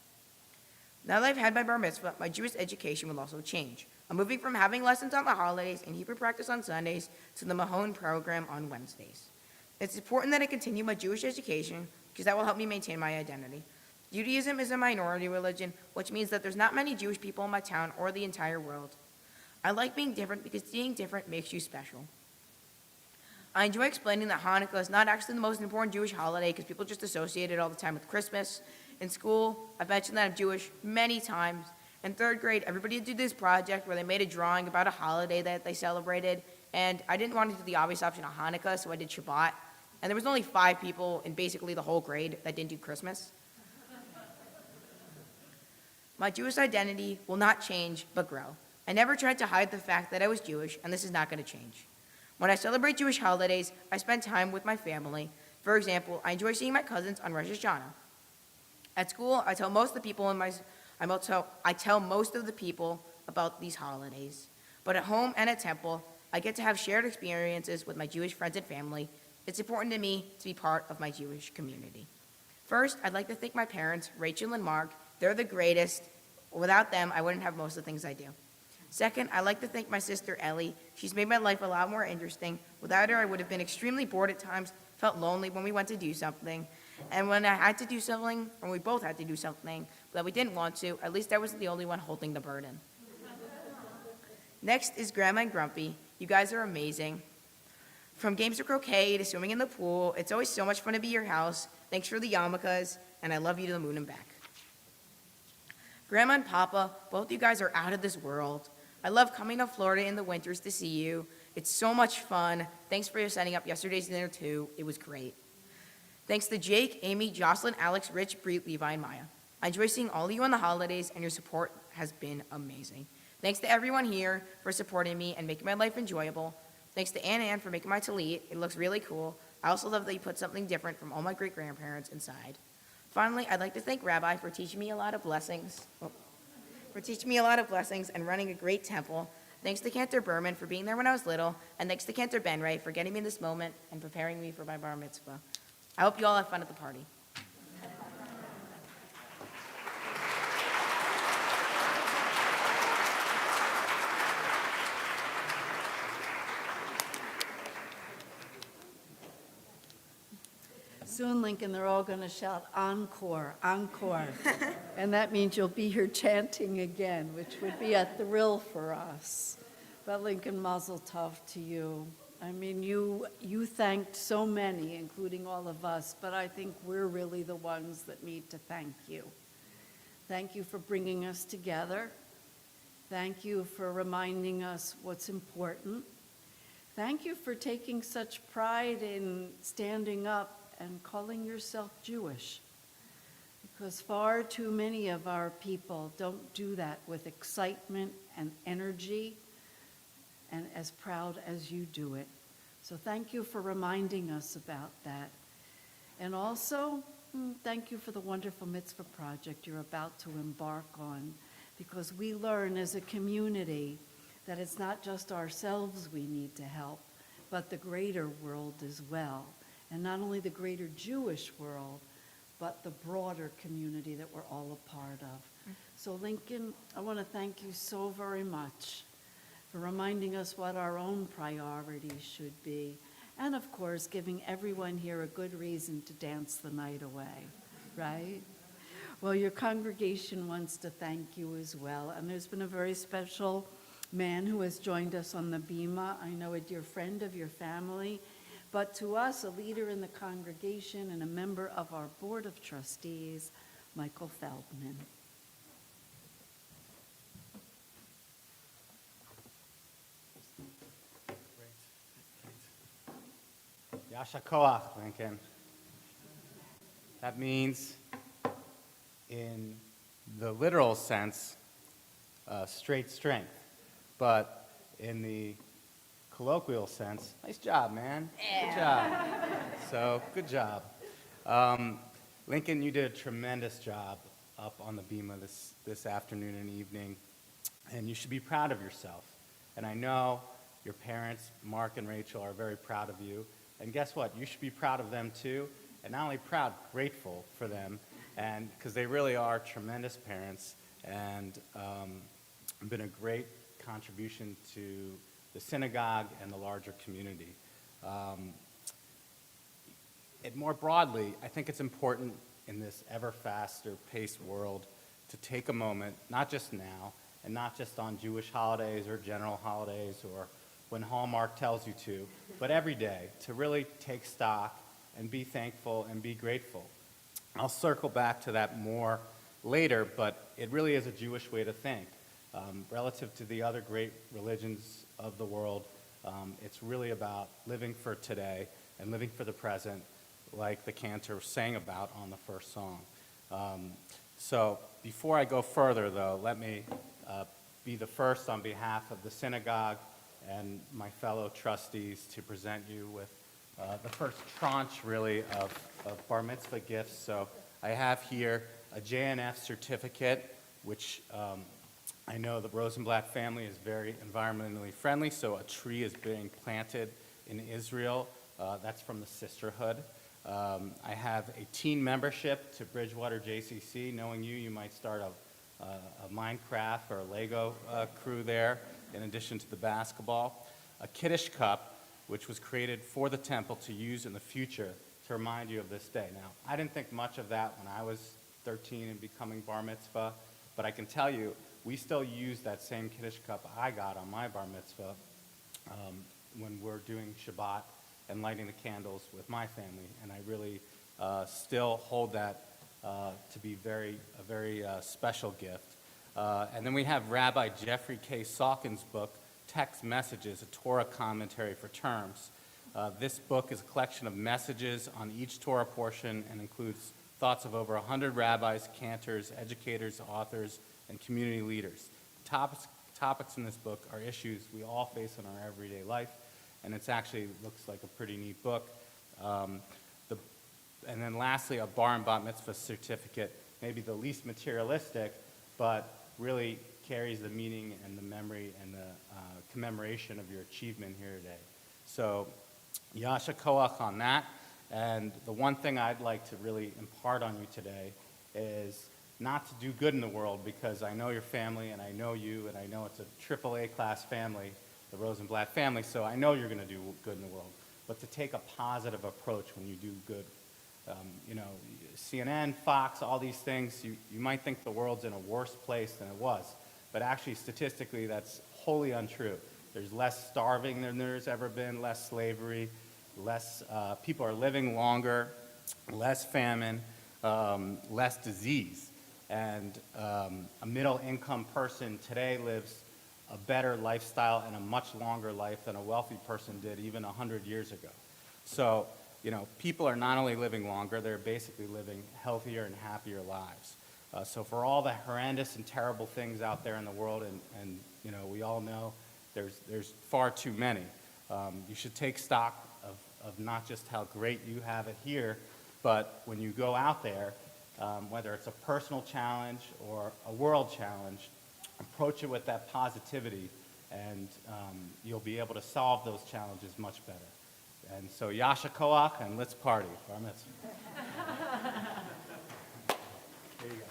Now that I've had my bar mitzvah, my Jewish education will also change. I'm moving from having lessons on the holidays and Hebrew practice on Sundays to the Mahon program on Wednesdays. It's important that I continue my Jewish education because that will help me maintain my identity. Judaism is a minority religion, which means that there's not many Jewish people in my town or the entire world. I like being different because being different makes you special. I enjoy explaining that Hanukkah is not actually the most important Jewish holiday because people just associate it all the time with Christmas. In school, I've mentioned that I'm Jewish many times. In third grade, everybody did this project where they made a drawing about a holiday that they celebrated, and I didn't want to do the obvious option of Hanukkah, so I did Shabbat. And there was only 5 people in basically the whole grade that didn't do Christmas. My Jewish identity will not change, but grow. I never tried to hide the fact that I was Jewish, and this is not going to change. When I celebrate Jewish holidays, I spend time with my family. For example, I enjoy seeing my cousins on Rosh Hashanah. At school, I tell most of the people about these holidays. But at home and at temple, I get to have shared experiences with my Jewish friends and family. It's important to me to be part of my Jewish community. First, I'd like to thank my parents, Rachel and Mark. They're the greatest. Without them, I wouldn't have most of the things I do. Second, I'd like to thank my sister, Ellie. She's made my life a lot more interesting. Without her, I would have been extremely bored at times, felt lonely when we went to do something. And when I had to do something, or we both had to do something that we didn't want to, at least I wasn't the only one holding the burden. Next is Grandma and Grumpy. You guys are amazing. From games of croquet to swimming in the pool, it's always so much fun to be your house. Thanks for the yarmulkes, and I love you to the moon and back. Grandma and Papa, both you guys are out of this world. I love coming to Florida in the winters to see you. It's so much fun. Thanks for setting up yesterday's dinner, too. It was great. Thanks to Jake, Amy, Jocelyn, Alex, Rich, Bree, Levi, and Maya. I enjoy seeing all of you on the holidays, and your support has been amazing. Thanks to everyone here for supporting me and making my life enjoyable. Thanks to Ann for making my tallit. It looks really cool. I also love that you put something different from all my great-grandparents inside. Finally, I'd like to thank Rabbi for teaching me a lot of blessings. And running a great temple. Thanks to Cantor Berman for being there when I was little, and thanks to Cantor Benray for getting me in this moment and preparing me for my bar mitzvah. I hope you all have fun at the party. Soon, Lincoln, they're all going to shout, encore, encore. And that means you'll be here chanting again, which would be a thrill for us. But Lincoln, mazel tov to you. I mean, you thanked so many, including all of us, but I think we're really the ones that need to thank you. Thank you for bringing us together. Thank you for reminding us what's important. Thank you for taking such pride in standing up and calling yourself Jewish, because far too many of our people don't do that with excitement and energy and as proud as you do it. So thank you for reminding us about that. And also, thank you for the wonderful mitzvah project you're about to embark on, because we learn as a community that it's not just ourselves we need to help, but the greater world as well. And not only the greater Jewish world, but the broader community that we're all a part of. So Lincoln, I want to thank you so very much for reminding us what our own priorities should be. And of course, giving everyone here a good reason to dance the night away, right? Well, your congregation wants to thank you as well. And there's been a very special man who has joined us on the Bima. I know a dear friend of your family, but to us, a leader in the congregation and a member of our Board of Trustees, Michael Feldman. Yasha Koach, Lincoln. That means, in the literal sense, straight strength. But in the colloquial sense, nice job, man. Good job. So, good job. Lincoln, you did a tremendous job up on the Bima this afternoon and evening, and you should be proud of yourself. And I know your parents, Mark and Rachel, are very proud of you. And guess what? You should be proud of them too. And not only proud, grateful for them, and because they really are tremendous parents and been a great contribution to the synagogue and the larger community. And more broadly, I think it's important in this ever faster paced world to take a moment, not just now, and not just on Jewish holidays or general holidays or when Hallmark tells you to, but every day to really take stock and be thankful and be grateful. I'll circle back to that more later, but it really is a Jewish way to think. Relative to the other great religions of the world, it's really about living for today and living for the present, like the cantor sang about on the first song. So before I go further, though, let me be the first on behalf of the synagogue and my fellow trustees to present you with the first tranche, really, of bar mitzvah gifts. So I have here a JNF certificate, which I know the Rosenblatt family is very environmentally friendly, so a tree is being planted in Israel. That's from the Sisterhood. I have a teen membership to Bridgewater JCC. Knowing you, you might start a Minecraft or a Lego crew there, in addition to the basketball. A Kiddush cup, which was created for the temple to use in the future to remind you of this day. Now, I didn't think much of that when I was 13 and becoming bar mitzvah, but I can tell you, we still use that same Kiddush cup I got on my bar mitzvah when we're doing Shabbat and lighting the candles with my family, and I really still hold that to be a very special gift. And then we have Rabbi Jeffrey K. Salkin's book, Text Messages, a Torah Commentary for Terms. This book is a collection of messages on each Torah portion and includes thoughts of over 100 rabbis, cantors, educators, authors, and community leaders. Topics in this book are issues we all face in our everyday life, and it actually looks like a pretty neat book. And then lastly, a bar and bat mitzvah certificate, maybe the least materialistic, but really carries the meaning and the memory and the commemoration of your achievement here today. So, Yasha Koach on that. And the one thing I'd like to really impart on you today is not to do good in the world, because I know your family and I know you and I know it's a AAA class family, the Rosenblatt family, so I know you're going to do good in the world. But to take a positive approach when you do good. CNN, Fox, all these things, you might think the world's in a worse place than it was. But actually, statistically, that's wholly untrue. There's less starving than there's ever been, less slavery, less people are living longer, less famine, less disease. And a middle-income person today lives a better lifestyle and a much longer life than a wealthy person did even 100 years ago. So, people are not only living longer, they're basically living healthier and happier lives. So for all the horrendous and terrible things out there in the world, and we all know there's far too many, you should take stock of not just how great you have it here, but when you go out there, whether it's a personal challenge or a world challenge, approach it with that positivity, and you'll be able to solve those challenges much better. And so Yasha Koach, and let's party. Bar mitzvah. There you go.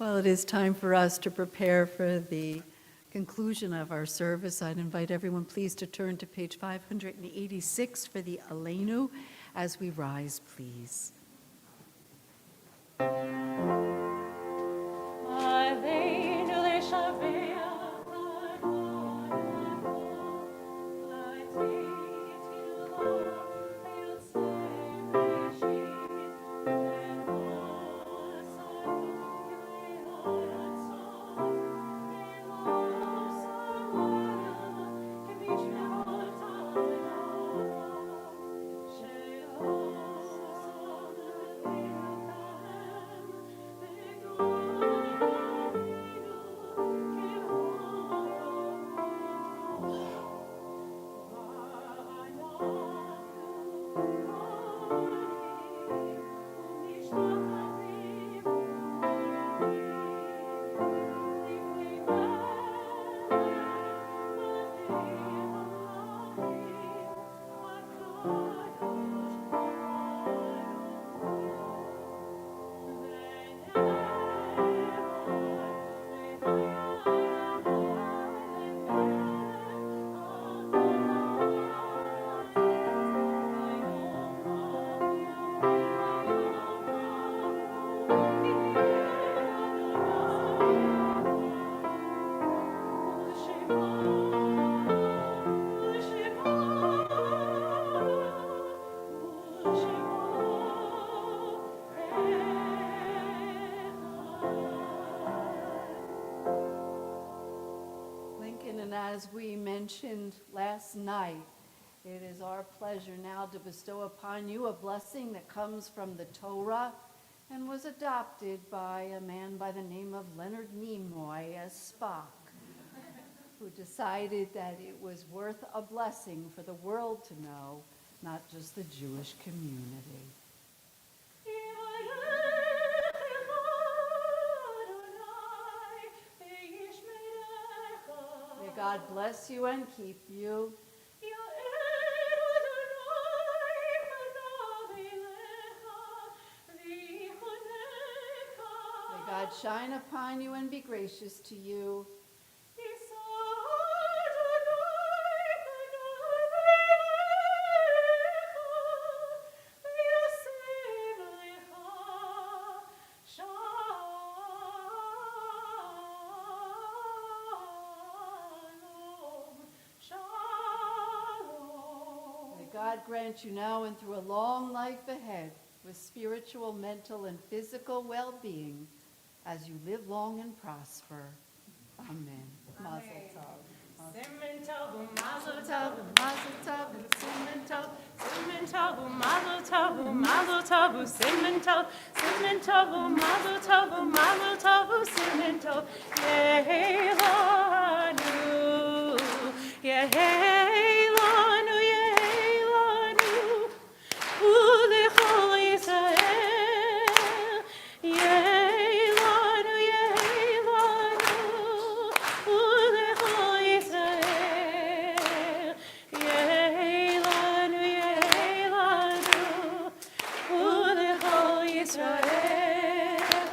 Well, it is time for us to prepare for the conclusion of our service. I'd invite everyone please to turn to page 586 for the Aleinu as we rise, please. Aleinu leshaveh and as we mentioned last night, it is our pleasure now to bestow upon you a blessing that comes from the Torah and was adopted by a man by the name of Leonard Nimoy as Spock, who decided that it was worth a blessing for the world to know, not just the Jewish community. May God bless you and keep you. May God shine upon you and be gracious to you. May God grant you now and through a long life ahead with spiritual, mental, and physical well-being as you live long and prosper. Amen. Mazel tov. Simen tov, mazel Mazel tov, tov, mazel tov, simen tov, simen tov, mazel tov, mazel tov, simen tov, simen tov, mazel tov, mazel tov, simen tov. Yehelanu, yehelanu, yehelanu, ulechol Yisrael. Yehelanu, yehelanu, ulechol Yisrael. Yehelanu, yehelanu, ulechol Yisrael.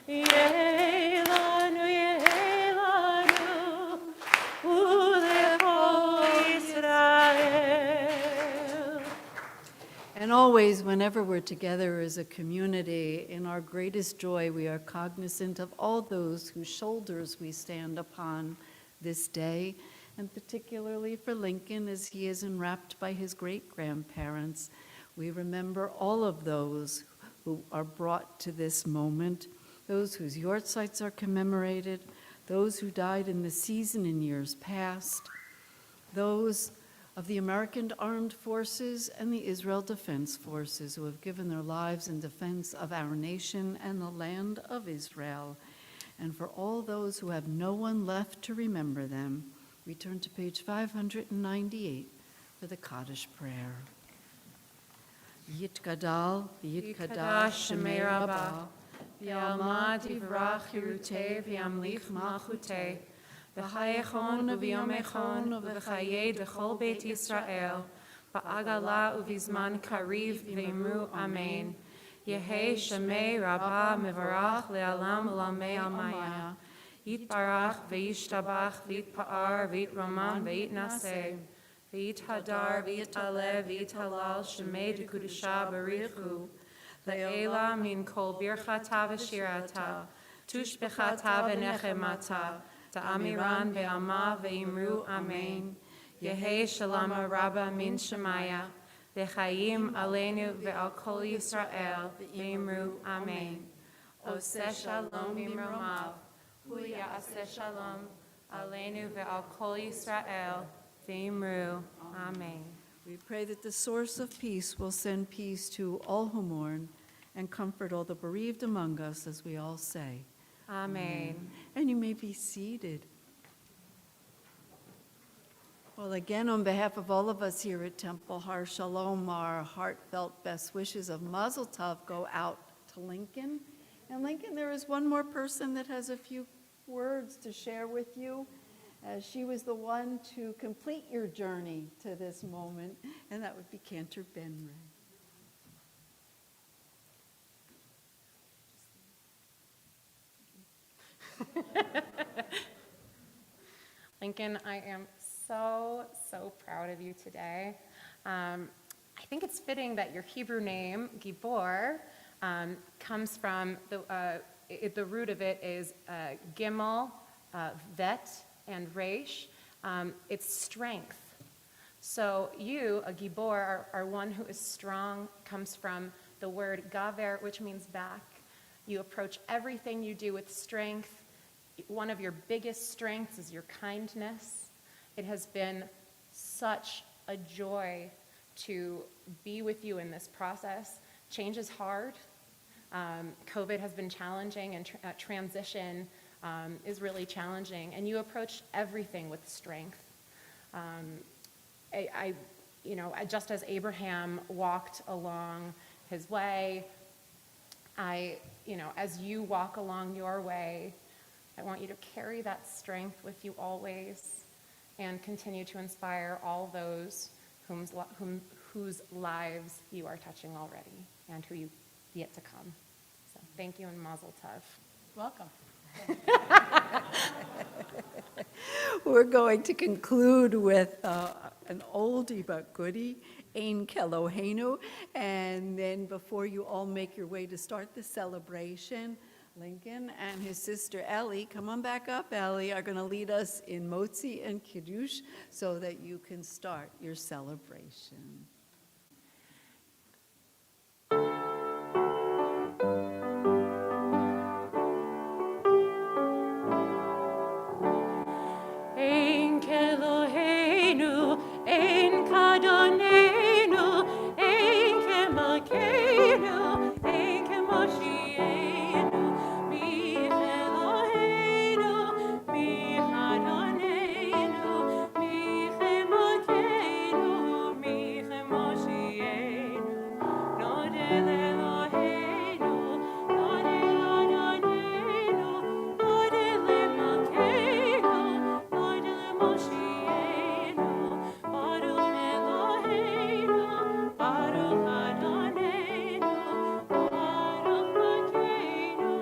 Yehelanu, yehelanu, ulechol Yisrael. And always, whenever we're together as a community, in our greatest joy, we are cognizant of all those whose shoulders we stand upon this day, and particularly for Lincoln as he is enwrapped by his great-grandparents. We remember all of those who are brought to this moment, those whose yortzites are commemorated, those who died in the season in years past, those of the American Armed Forces and the Israel Defense Forces who have given their lives in defense of our nation and the land of Israel. And for all those who have no one left to remember them, we turn to page 598 for the Kaddish prayer. Yitgadal, Yitkadash, Shemei Rabbah, V'yalma divrach hirutei v'yamlich malchutei. V'chayechon u'v'yomechon u'v'chayei d'chol Beit Yisrael. Ba'agala u'v'zman kariv v'imru amen. Yehei Shemei Rabbah mevarach le'alam u'lamei almaya. Yitbarach v'yishtabach v'yitpa'ar v'yitroman v'yitnaseh. V'yithadar v'yitalev v'yithalal Shemei d'kudusha barichu. Le'ela min kol birchata v'shirata. Tushbechata v'nechemata. Ta'amiran ve'ama ve'imru amen. Yehei shalama rabba min shemaya. Ve'chayim aleinu ve'al kol Yisrael ve'imru amen. Oseh shalom bimromav. Hu ya'aseh shalom aleinu ve'al kol Yisrael ve'imru amen. We pray that the source of peace will send peace to all who mourn and comfort all the bereaved among us, as we all say. Amen. And you may be seated. Well, again, on behalf of all of us here at Temple Har Shalom, our heartfelt best wishes of Mazel Tov go out to Lincoln. And Lincoln, there is one more person that has a few words to share with you, as she was the one to complete your journey to this moment, and that would be Cantor Ben Ray. Lincoln, I am so proud of you today. I think it's fitting that your Hebrew name, Gibor, comes from, the root of it is Gimel, Vet, and Resh. It's strength. So you, a Gibor, are one who is strong, comes from the word Gaver, which means back. You approach everything you do with strength. One of your biggest strengths is your kindness. It has been such a joy to be with you in this process. Change is hard. COVID has been challenging, and transition is really challenging. And you approach everything with strength. Just as Abraham walked along his way, as you walk along your way, I want you to carry that strength with you always and continue to inspire all those whose lives you are touching already and who you yet to come. So thank you and mazel tov. Welcome. We're going to conclude with an oldie but goodie, Ein Kelohenu. And then before you all make your way to start the celebration, Lincoln and his sister Ellie, come on back up, Ellie, are going to lead us in Motzi and Kiddush so that you can start your celebration. Ein Kelohenu, ein Kadonenu, ein Kemalkeinu, ein Kemoshienu, mi Eloheinu, mi Adonenu, mi Kemalkeinu, mi Kemoshienu, Nodel Eloheinu, Nodel Adonenu, Nodel Kemalkeinu, Nodel Moshienu, Baruch Eloheinu, Baruch Adonenu, Baruch Malkeinu,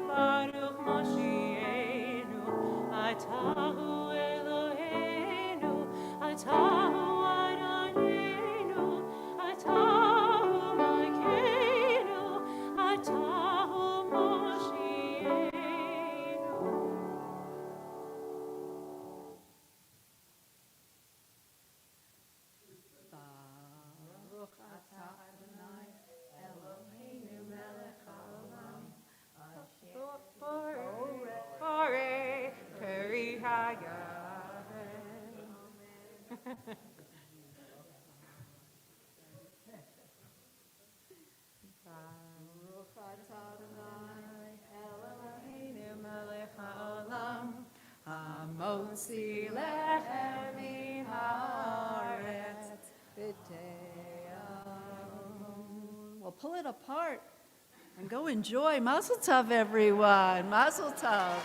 Baruch Moshienu, Atahu Eloheinu, Atahu Adonenu, Atahu Malkeinu, Atahu Moshienu. Baruch atah Adonai Eloheinu melech haolam, Bore, Peri Hayaveh. Baruch atah Adonai Eloheinu melech haolam, hamotzi lechem min haaretz v'te'am. Well, pull it apart and go enjoy. Mazel tov, everyone. Mazel tov.